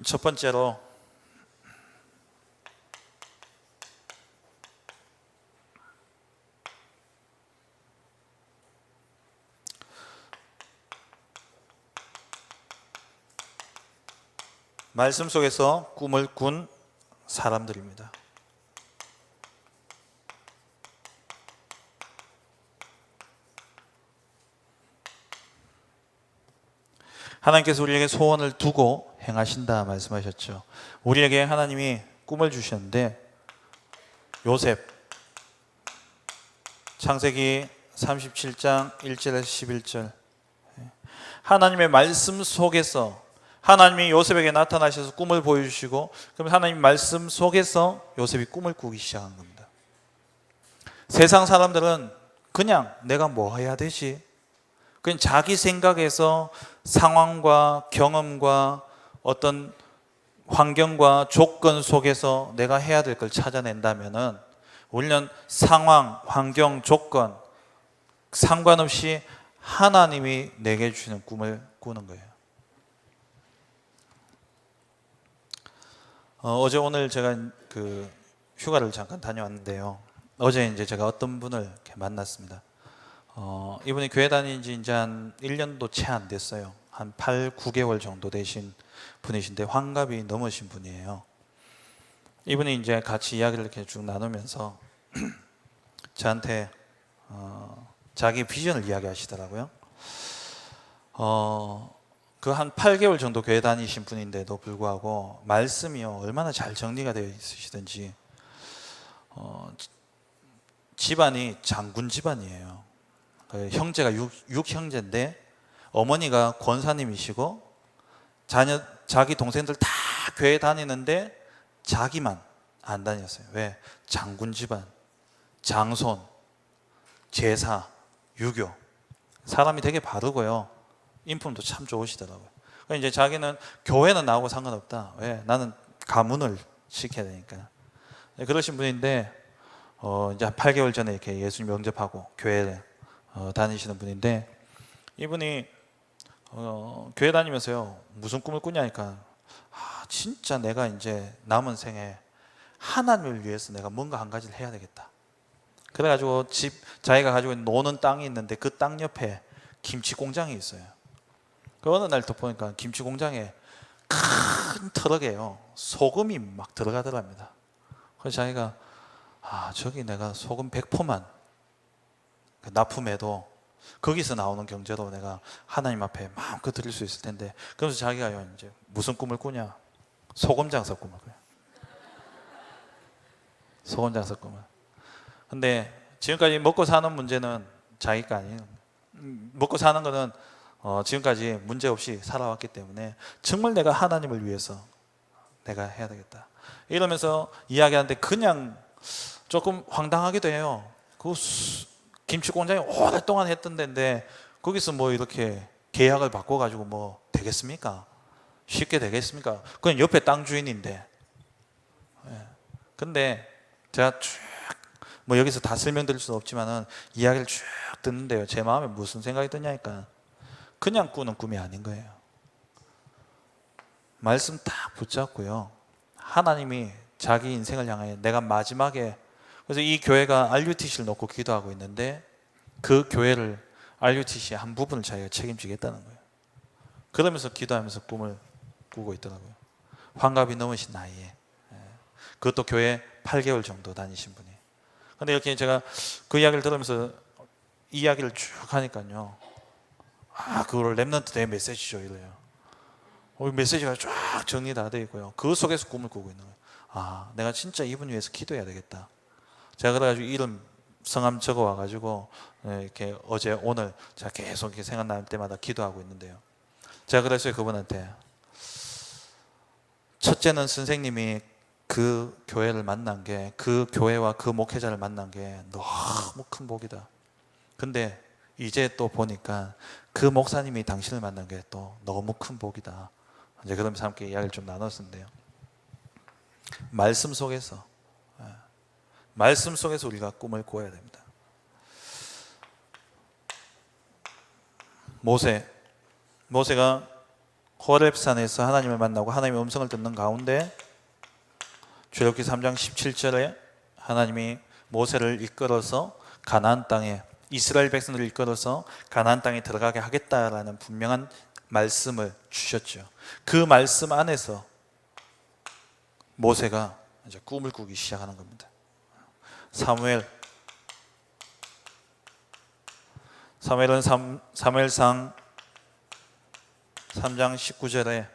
첫 번째로 말씀 속에서 꿈을 꾼 사람들입니다. 하나님께서 우리에게 소원을 두고 행하신다 말씀하셨죠. 우리에게 하나님이 꿈을 주셨는데 요셉 창세기 37장 1절에서 11절 하나님의 말씀 속에서 하나님이 요셉에게 나타나셔서 꿈을 보여주시고 그럼 하나님 말씀 속에서 요셉이 꿈을 꾸기 시작한 겁니다. 세상 사람들은 그냥 내가 뭐 해야 되지? 그냥 자기 생각에서 상황과 경험과 어떤 환경과 조건 속에서 내가 해야 될 걸 찾아낸다면은 우리는 상황, 환경, 조건 상관없이 하나님이 내게 주시는 꿈을 꾸는 거예요. 어제 오늘 제가 그 휴가를 잠깐 다녀왔는데요. 어제 이제 제가 어떤 분을 이렇게 만났습니다. 이분이 교회 다닌 지 이제 한 1년도 채 안 됐어요. 한 8, 9개월 정도 되신 분이신데 환갑이 넘으신 분이에요. 이분이 이제 같이 이야기를 이렇게 쭉 나누면서 저한테 자기 비전을 이야기하시더라고요. 그 한 8개월 정도 교회 다니신 분인데도 불구하고 말씀이요 얼마나 잘 정리가 되어 있으시든지 집안이 장군 집안이에요. 형제가 6형제인데 어머니가 권사님이시고 자기 동생들 다 교회 다니는데 자기만 안 다녔어요. 왜? 장군 집안, 장손, 제사, 유교. 사람이 되게 바르고요. 인품도 참 좋으시더라고요. 그러니까 이제 자기는 교회는 나오고 상관없다. 왜? 나는 가문을 지켜야 되니까. 그러신 분인데 이제 한 8개월 전에 이렇게 예수님 영접하고 교회를 다니시는 분인데 이분이 교회 다니면서요 무슨 꿈을 꾸냐니까 진짜 내가 이제 남은 생에 하나님을 위해서 내가 뭔가 한 가지를 해야 되겠다. 그래가지고 자기가 가지고 있는 노는 땅이 있는데 그 땅 옆에 김치 공장이 있어요. 그 어느 날 또 보니까 김치 공장에 큰 트럭에요 소금이 막 들어가더랍니다. 그래서 자기가 저기 내가 소금 100포만 납품해도 거기서 나오는 경제로 내가 하나님 앞에 마음껏 드릴 수 있을 텐데 그러면서 자기가요 이제 무슨 꿈을 꾸냐 소금 장사 꿈을 꿔요. 소금 장사 꿈을. 근데 지금까지 먹고 사는 문제는 자기가 아니에요. 먹고 사는 거는 지금까지 문제 없이 살아왔기 때문에 정말 내가 하나님을 위해서 내가 해야 되겠다 이러면서 이야기하는데 그냥 조금 황당하기도 해요. 그 김치 공장이 오랫동안 했던 데인데 거기서 뭐 이렇게 계약을 바꿔가지고 뭐 되겠습니까? 쉽게 되겠습니까? 그건 옆에 땅 주인인데. 근데 제가 쭉 뭐 여기서 다 설명드릴 수는 없지만은 이야기를 쭉 듣는데요. 제 마음에 무슨 생각이 드냐니까 그냥 꾸는 꿈이 아닌 거예요. 말씀 딱 붙잡고요. 하나님이 자기 인생을 향하여 내가 마지막에 그래서 이 교회가 RUTC를 놓고 기도하고 있는데 그 교회를 RUTC의 한 부분을 자기가 책임지겠다는 거예요. 그러면서 기도하면서 꿈을 꾸고 있더라고요. 환갑이 넘으신 나이에 그것도 교회 8개월 정도 다니신 분이. 근데 이렇게 제가 그 이야기를 들으면서 이 이야기를 쭉 하니까요. 그걸 렘넌트 데이 메시지죠 이래요. 메시지가 쫙 정리 다 되어 있고요. 그 속에서 꿈을 꾸고 있는 거예요. 내가 진짜 이분 위해서 기도해야 되겠다. 제가 그래가지고 이름 성함 적어 와가지고 이렇게 어제 오늘 제가 계속 이렇게 생각날 때마다 기도하고 있는데요. 제가 그랬어요 그분한테. 첫째는 선생님이 그 교회를 만난 게 그 교회와 그 목회자를 만난 게 너무 큰 복이다. 근데 이제 또 보니까 그 목사님이 당신을 만난 게 또 너무 큰 복이다. 이제 그러면서 함께 이야기를 좀 나눴는데요. 말씀 속에서 우리가 꿈을 꿔야 됩니다. 모세가 호렙산에서 하나님을 만나고 하나님의 음성을 듣는 가운데 출애굽기 3장 17절에 하나님이 모세를 이끌어서 가나안 땅에 이스라엘 백성들을 이끌어서 가나안 땅에 들어가게 하겠다라는 분명한 말씀을 주셨죠. 그 말씀 안에서 모세가 이제 꿈을 꾸기 시작하는 겁니다. 사무엘은 사무엘상 3장 19절에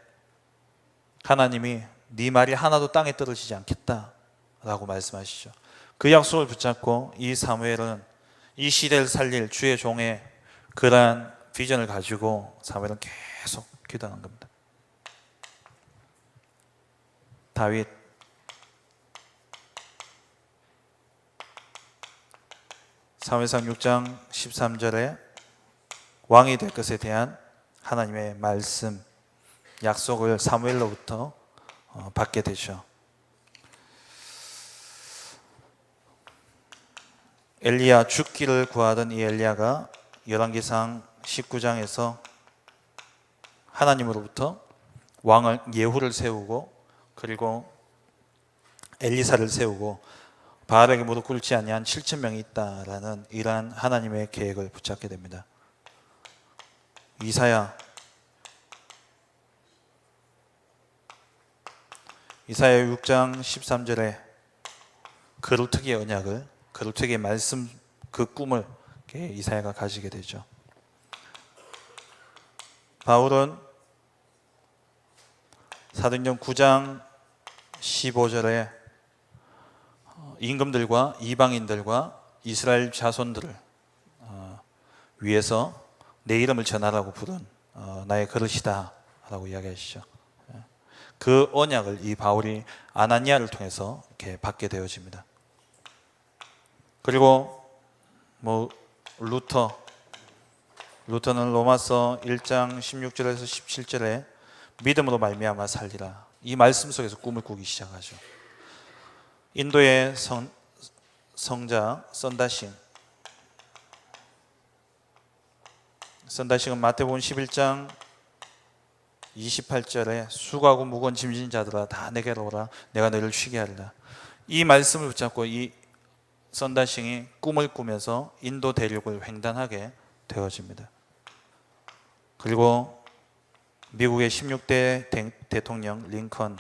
하나님이 네 말이 하나도 땅에 떨어지지 않겠다라고 말씀하시죠. 그 약속을 붙잡고 이 사무엘은 이 시대를 살릴 주의 종의 그러한 비전을 가지고 사무엘은 계속 기도하는 겁니다. 사무엘상 6장 13절에 왕이 될 것에 대한 하나님의 말씀, 약속을 사무엘로부터 받게 되죠. 엘리야, 죽기를 구하던 이 엘리야가 열왕기상 19장에서 하나님으로부터 왕을 예후를 세우고 그리고 엘리사를 세우고 바알에게 무릎 꿇지 아니한 7천 명이 있다라는 이러한 하나님의 계획을 붙잡게 됩니다. 이사야 6장 13절에 거룩특의 언약을, 거룩특의 말씀, 그 꿈을 이사야가 가지게 되죠. 바울은 사도행전 9장 15절에 임금들과 이방인들과 이스라엘 자손들을 위해서 내 이름을 전하라고 부른 나의 그릇이다 라고 이야기하시죠. 그 언약을 이 바울이 아나니아를 통해서 이렇게 받게 되어집니다. 그리고 루터는 로마서 1장 16절에서 17절에 믿음으로 말미암아 살리라, 이 말씀 속에서 꿈을 꾸기 시작하죠. 인도의 성자 선다싱은 마태복음 11장 28절에 수고하고 무거운 짐진 자들아 다 내게로 오라, 내가 너희를 쉬게 하리라. 이 말씀을 붙잡고 이 선다싱이 꿈을 꾸면서 인도 대륙을 횡단하게 되어집니다. 그리고 미국의 16대 대통령 링컨,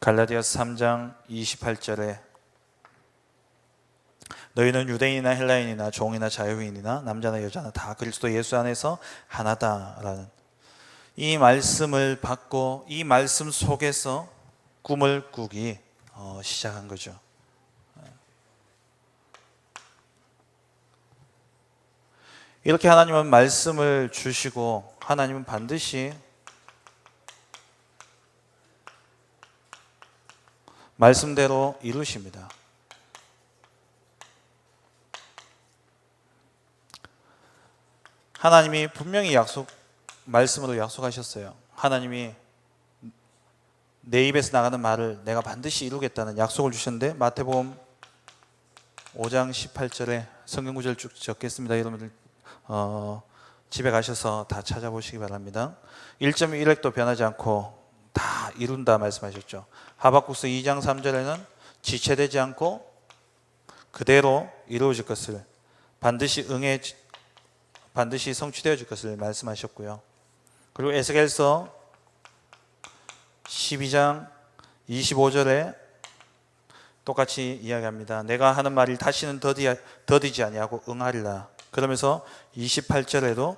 갈라디아서 3장 28절에 너희는 유대인이나 헬라인이나 종이나 자유인이나 남자나 여자나 다 그리스도 예수 안에서 하나다라는 이 말씀을 받고 이 말씀 속에서 꿈을 꾸기 시작한 거죠. 이렇게 하나님은 말씀을 주시고 하나님은 반드시 말씀대로 이루십니다. 하나님이 분명히 말씀으로 약속하셨어요. 하나님이 내 입에서 나가는 말을 내가 반드시 이루겠다는 약속을 주셨는데 마태복음 5장 18절에 성경 구절 쭉 적겠습니다. 여러분들 집에 가셔서 다 찾아보시기 바랍니다. 1.1획도 변하지 않고 다 이룬다 말씀하셨죠. 하박국서 2장 3절에는 지체되지 않고 그대로 이루어질 것을 반드시 성취되어질 것을 말씀하셨고요. 그리고 에스겔서 12장 25절에 똑같이 이야기합니다. 내가 하는 말이 다시는 더디지 아니하고 응하리라. 그러면서 28절에도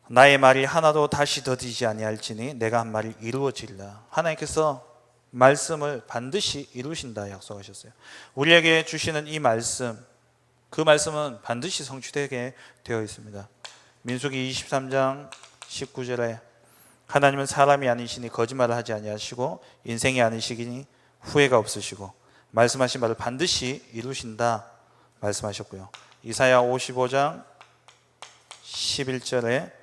나의 말이 하나도 다시 더디지 아니할지니 내가 한 말이 이루어지리라. 하나님께서 말씀을 반드시 이루신다 약속하셨어요. 우리에게 주시는 이 말씀, 그 말씀은 반드시 성취되게 되어 있습니다. 민수기 23장 19절에 하나님은 사람이 아니시니 거짓말을 하지 아니하시고 인생이 아니시기니 후회가 없으시고 말씀하신 바를 반드시 이루신다 말씀하셨고요. 이사야 55장 11절에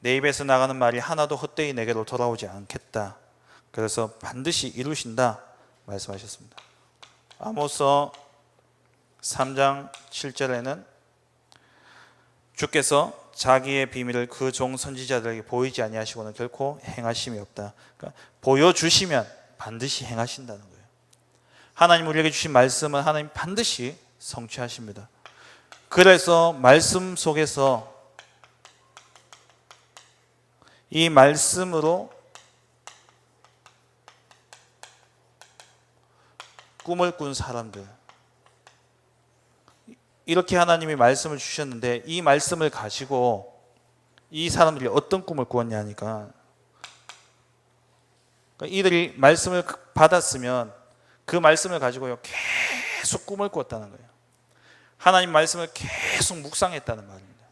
내 입에서 나가는 말이 하나도 헛되이 내게로 돌아오지 않겠다. 그래서 반드시 이루신다 말씀하셨습니다. 아모스 3장 7절에는 주께서 자기의 비밀을 그 종 선지자들에게 보이지 아니하시고는 결코 행하심이 없다. 그러니까 보여주시면 반드시 행하신다는 거예요. 하나님 우리에게 주신 말씀은 하나님 반드시 성취하십니다. 그래서 말씀 속에서 이 말씀으로 꿈을 꾼 사람들, 이렇게 하나님이 말씀을 주셨는데 이 말씀을 가지고 이 사람들이 어떤 꿈을 꾸었냐니까, 그러니까 이들이 말씀을 받았으면 그 말씀을 가지고요 계속 꿈을 꿨다는 거예요. 하나님 말씀을 계속 묵상했다는 말입니다.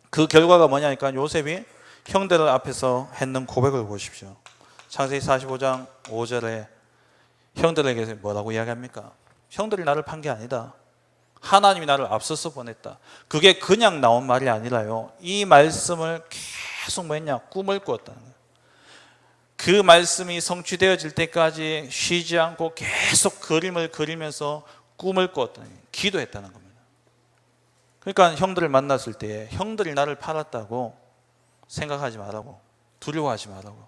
그 결과가 뭐냐니까 요셉이 형들 앞에서 했는 고백을 보십시오. 창세기 45장 5절에 형들에게 뭐라고 이야기합니까? 형들이 나를 판 게 아니다. 하나님이 나를 앞서서 보냈다. 그게 그냥 나온 말이 아니라요. 이 말씀을 계속 뭐했냐? 꿈을 꾸었다는 거예요. 그 말씀이 성취되어질 때까지 쉬지 않고 계속 그림을 그리면서 꿈을 꾸었다는 거예요. 기도했다는 겁니다. 그러니까 형들을 만났을 때 형들이 나를 팔았다고 생각하지 말라고, 두려워하지 말라고.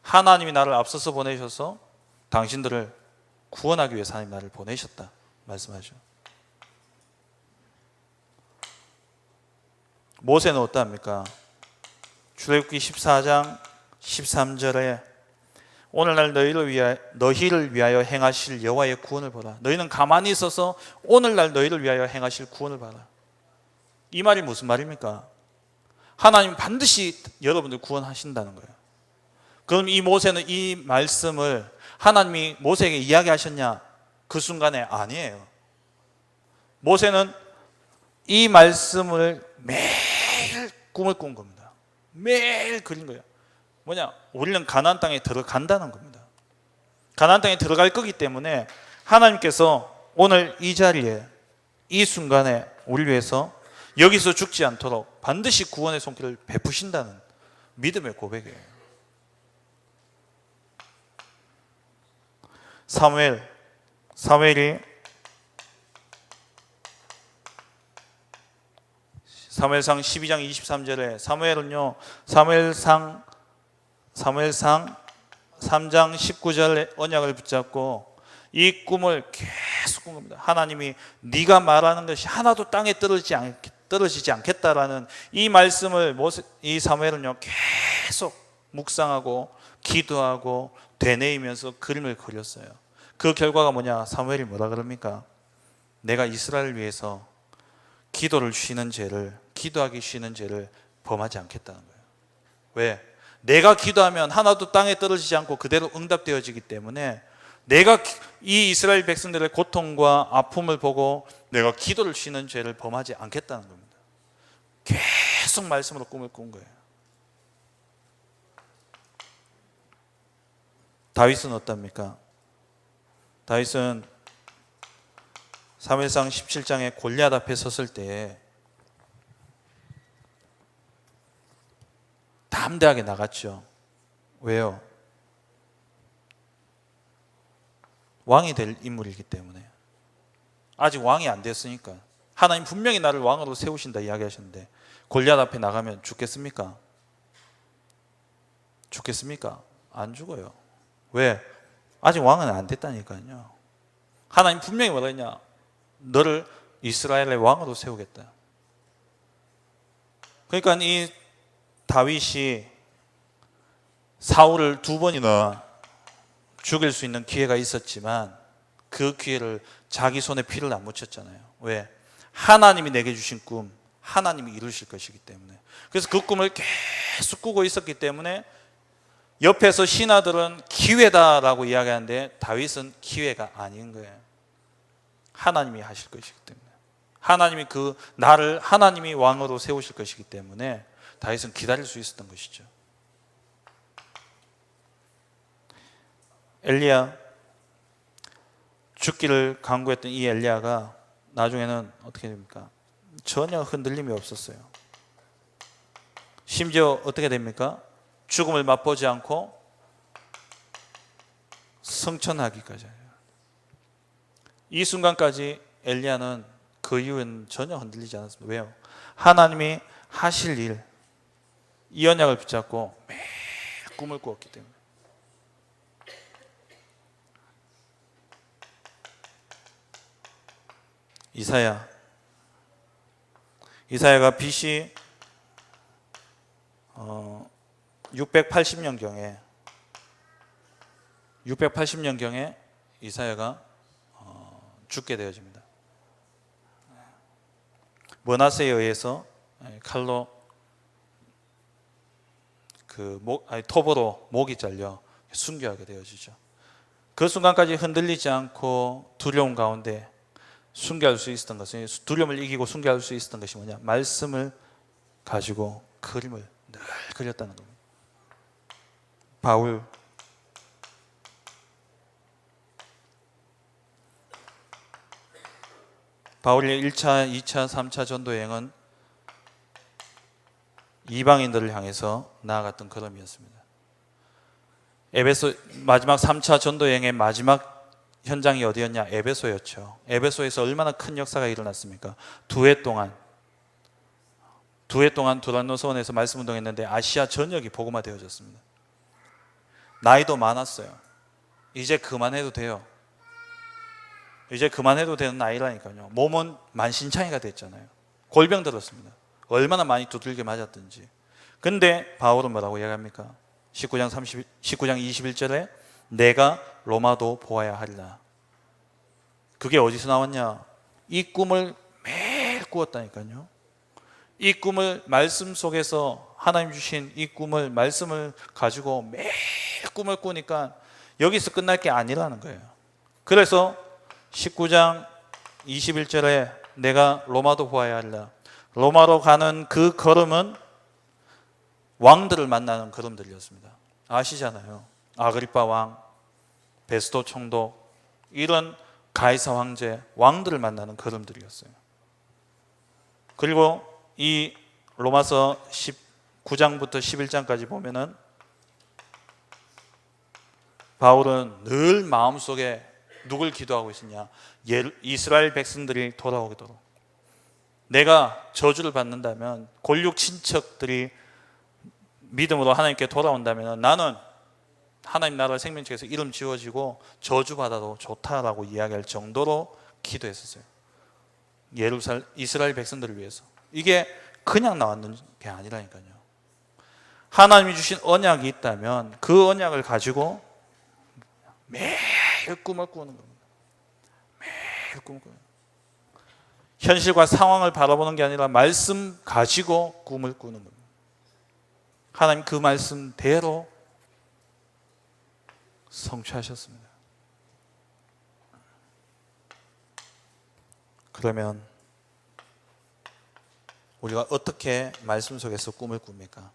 하나님이 나를 앞서서 보내셔서 당신들을 구원하기 위해서 하나님 나를 보내셨다 말씀하죠. 모세는 어떠합니까? 출애굽기 14장 13절에 오늘날 너희를 위하여 행하실 여호와의 구원을 보라. 너희는 가만히 있어서 오늘날 너희를 위하여 행하실 구원을 봐라. 이 말이 무슨 말입니까? 하나님 반드시 여러분들 구원하신다는 거예요. 그럼 이 모세는 이 말씀을 하나님이 모세에게 이야기하셨냐? 그 순간에 아니에요. 모세는 이 말씀을 매일 꿈을 꾼 겁니다. 매일 그린 거예요. 뭐냐? 우리는 가나안 땅에 들어간다는 겁니다. 가나안 땅에 들어갈 거기 때문에 하나님께서 오늘 이 자리에 이 순간에 우리를 위해서 여기서 죽지 않도록 반드시 구원의 손길을 베푸신다는 믿음의 고백이에요. 사무엘이 사무엘상 12장 23절에 사무엘상 3장 19절에 언약을 붙잡고 이 꿈을 계속 꾼 겁니다. 하나님이 네가 말하는 것이 하나도 땅에 떨어지지 않겠다라는 이 말씀을 이 사무엘은요 계속 묵상하고 기도하고 되뇌이면서 그림을 그렸어요. 그 결과가 뭐냐? 사무엘이 뭐라 그럽니까? 내가 이스라엘을 위해서 기도하기 쉬는 죄를 범하지 않겠다는 거예요. 왜? 내가 기도하면 하나도 땅에 떨어지지 않고 그대로 응답되어지기 때문에 내가 이 이스라엘 백성들의 고통과 아픔을 보고 내가 기도를 쉬는 죄를 범하지 않겠다는 겁니다. 계속 말씀으로 꿈을 꾼 거예요. 다윗은 어떻습니까? 다윗은 사무엘상 17장에 골리앗 앞에 섰을 때 담대하게 나갔죠. 왜요? 왕이 될 인물이기 때문에. 아직 왕이 안 됐으니까. 하나님 분명히 나를 왕으로 세우신다 이야기하셨는데 골리앗 앞에 나가면 죽겠습니까? 죽겠습니까? 안 죽어요. 왜? 아직 왕은 안 됐다니까요. 하나님 분명히 뭐라 했냐? 너를 이스라엘의 왕으로 세우겠다. 그러니까 이 다윗이 사울을 2번이나 죽일 수 있는 기회가 있었지만 그 기회를 자기 손에 피를 안 묻혔잖아요. 왜? 하나님이 내게 주신 꿈, 하나님이 이루실 것이기 때문에. 그래서 그 꿈을 계속 꾸고 있었기 때문에 옆에서 신하들은 기회다라고 이야기하는데 다윗은 기회가 아닌 거예요. 하나님이 하실 것이기 때문에. 나를 하나님이 왕으로 세우실 것이기 때문에 다윗은 기다릴 수 있었던 것이죠. 엘리야, 죽기를 간구했던 이 엘리야가 나중에는 어떻게 됩니까? 전혀 흔들림이 없었어요. 심지어 어떻게 됩니까? 죽음을 맛보지 않고 성천하기까지 해요. 이 순간까지 엘리야는 그 이후에는 전혀 흔들리지 않았습니다. 왜요? 하나님이 하실 일, 이 언약을 붙잡고 매일 꿈을 꾸었기 때문에. 이사야가 BC 680년경에 이사야가 죽게 되어집니다. 머나세에 의해서 칼로 톱으로 목이 잘려 순교하게 되어지죠. 그 순간까지 흔들리지 않고 두려움 가운데 순교할 수 있었던 것은, 두려움을 이기고 순교할 수 있었던 것이 뭐냐? 말씀을 가지고 그림을 늘 그렸다는 겁니다. 바울, 바울의 1차, 2차, 3차 전도 여행은 이방인들을 향해서 나아갔던 걸음이었습니다. 에베소 마지막 3차 전도 여행의 마지막 현장이 어디였냐? 에베소였죠. 에베소에서 얼마나 큰 역사가 일어났습니까? 두 해 동안 두란노서원에서 말씀 운동했는데 아시아 전역이 복음화 되어졌습니다. 나이도 많았어요. 이제 그만해도 돼요. 이제 그만해도 되는 나이라니까요. 몸은 만신창이가 됐잖아요. 골병 들었습니다. 얼마나 많이 두들겨 맞았든지. 근데 바울은 뭐라고 이야기합니까? 19장 21절에 내가 로마도 보아야 하리라. 그게 어디서 나왔냐? 이 꿈을 매일 꾸었다니까요. 이 꿈을 말씀 속에서 하나님 주신 이 꿈을 말씀을 가지고 매일 꿈을 꾸니까 여기서 끝날 게 아니라는 거예요. 그래서 19장 21절에 내가 로마도 보아야 하리라. 로마로 가는 그 걸음은 왕들을 만나는 걸음들이었습니다. 아시잖아요. 아그리파 왕, 베스도 총독, 이런 가이사 황제, 왕들을 만나는 걸음들이었어요. 그리고 이 로마서 19장부터 11장까지 보면은 바울은 늘 마음속에 누굴 기도하고 있었냐? 이스라엘 백성들이 돌아오도록. 내가 저주를 받는다면, 골육 친척들이 믿음으로 하나님께 돌아온다면 나는 하나님 나라 생명책에서 이름 지워지고 저주받아도 좋다라고 이야기할 정도로 기도했었어요. 이스라엘 백성들을 위해서. 이게 그냥 나왔는 게 아니라니까요. 하나님이 주신 언약이 있다면 그 언약을 가지고 매일 꿈을 꾸는 겁니다. 매일 꿈을 꾸는 겁니다. 현실과 상황을 바라보는 게 아니라 말씀 가지고 꿈을 꾸는 겁니다. 하나님 그 말씀대로 성취하셨습니다. 그러면 우리가 어떻게 말씀 속에서 꿈을 꿉니까?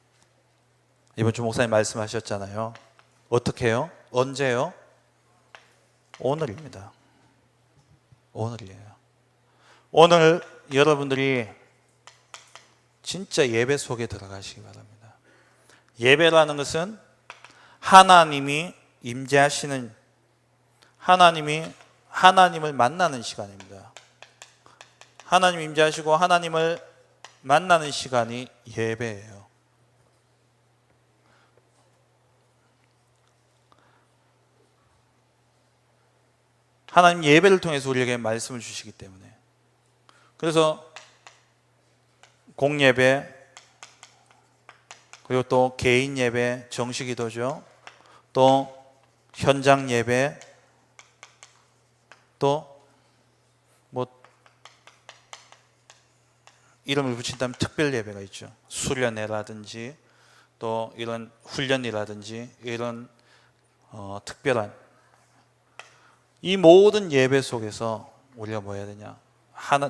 이번 주 목사님 말씀하셨잖아요. 어떻게 해요? 언제요? 오늘입니다. 오늘이에요. 오늘 여러분들이 진짜 예배 속에 들어가시기 바랍니다. 예배라는 것은 하나님이 임재하시는, 하나님이 하나님을 만나는 시간입니다. 하나님 임재하시고 하나님을 만나는 시간이 예배예요. 하나님 예배를 통해서 우리에게 말씀을 주시기 때문에. 그래서 공예배, 그리고 또 개인 예배, 정식 기도죠. 또 현장 예배, 또 뭐 이름을 붙인다면 특별 예배가 있죠. 수련회라든지 또 이런 훈련이라든지 이런 특별한 이 모든 예배 속에서 우리가 뭐 해야 되냐?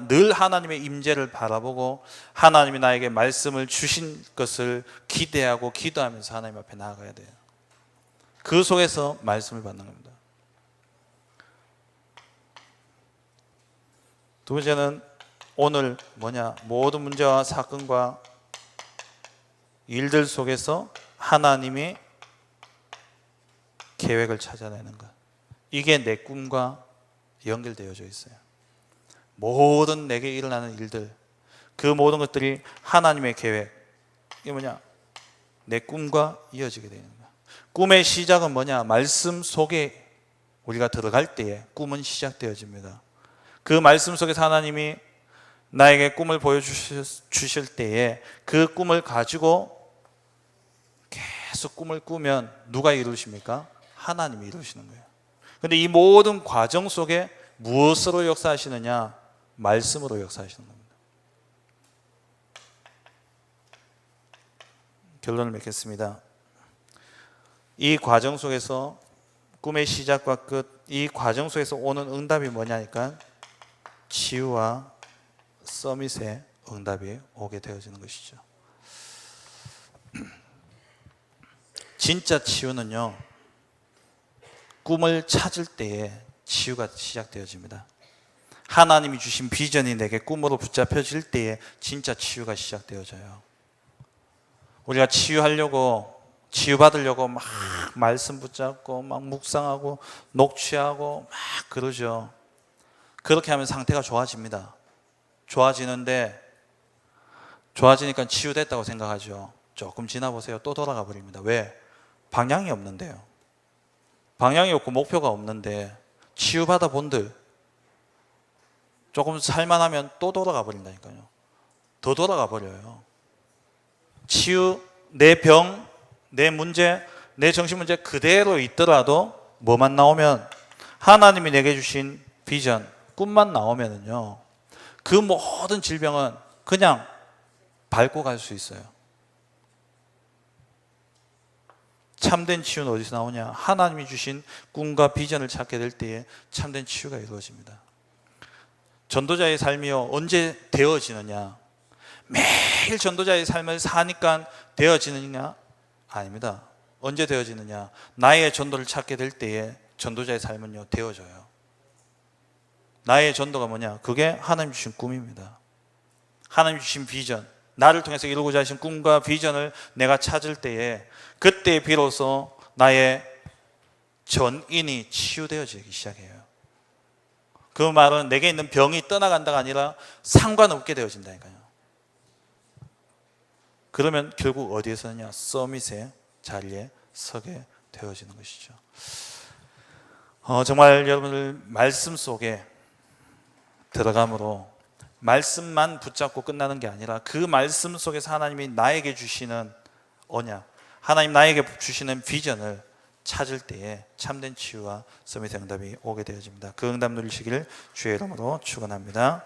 늘 하나님의 임재를 바라보고 하나님이 나에게 말씀을 주신 것을 기대하고 기도하면서 하나님 앞에 나아가야 돼요. 그 속에서 말씀을 받는 겁니다. 두 번째는 오늘 뭐냐? 모든 문제와 사건과 일들 속에서 하나님이 계획을 찾아내는 것. 이게 내 꿈과 연결되어져 있어요. 모든 내게 일어나는 일들, 그 모든 것들이 하나님의 계획. 이게 뭐냐? 내 꿈과 이어지게 되는 거야. 꿈의 시작은 뭐냐? 말씀 속에 우리가 들어갈 때에 꿈은 시작되어집니다. 그 말씀 속에서 하나님이 나에게 꿈을 보여주실 때에 그 꿈을 가지고 계속 꿈을 꾸면 누가 이루십니까? 하나님이 이루시는 거예요. 그런데 이 모든 과정 속에 무엇으로 역사하시느냐? 말씀으로 역사하시는 겁니다. 결론을 맺겠습니다. 이 과정 속에서 꿈의 시작과 끝, 이 과정 속에서 오는 응답이 뭐냐니까 치유와 서밋의 응답이 오게 되어지는 것이죠. 진짜 치유는요, 꿈을 찾을 때에 치유가 시작되어집니다. 하나님이 주신 비전이 내게 꿈으로 붙잡혀질 때에 진짜 치유가 시작되어져요. 우리가 치유받으려고 막 말씀 붙잡고 막 묵상하고 녹취하고 막 그러죠. 그렇게 하면 상태가 좋아집니다. 좋아지니까 치유됐다고 생각하죠. 조금 지나보세요. 또 돌아가 버립니다. 왜? 방향이 없는데요. 방향이 없고 목표가 없는데 치유받아 본들 조금 살만하면 또 돌아가 버린다니까요. 더 돌아가 버려요. 치유, 내 병, 내 문제, 내 정신 문제 그대로 있더라도 뭐만 나오면 하나님이 내게 주신 비전, 꿈만 나오면은요. 그 모든 질병은 그냥 밟고 갈 수 있어요. 참된 치유는 어디서 나오냐? 하나님이 주신 꿈과 비전을 찾게 될 때에 참된 치유가 이루어집니다. 전도자의 삶이요 언제 되어지느냐? 매일 전도자의 삶을 사니까 되어지느냐? 아닙니다. 언제 되어지느냐? 나의 전도를 찾게 될 때에 전도자의 삶은요 되어져요. 나의 전도가 뭐냐? 그게 하나님 주신 꿈입니다. 하나님 주신 비전, 나를 통해서 이루고자 하신 꿈과 비전을 내가 찾을 때에 그때 비로소 나의 전인이 치유되어지기 시작해요. 그 말은 내게 있는 병이 떠나간다가 아니라 상관없게 되어진다니까요. 그러면 결국 어디에 서느냐? 서밋의 자리에 서게 되어지는 것이죠. 정말 여러분들 말씀 속에 들어감으로 말씀만 붙잡고 끝나는 게 아니라 그 말씀 속에서 하나님이 나에게 주시는 언약, 하나님 나에게 주시는 비전을 찾을 때에 참된 치유와 서밋의 응답이 오게 되어집니다. 그 응답 누리시기를 주의 이름으로 축원합니다.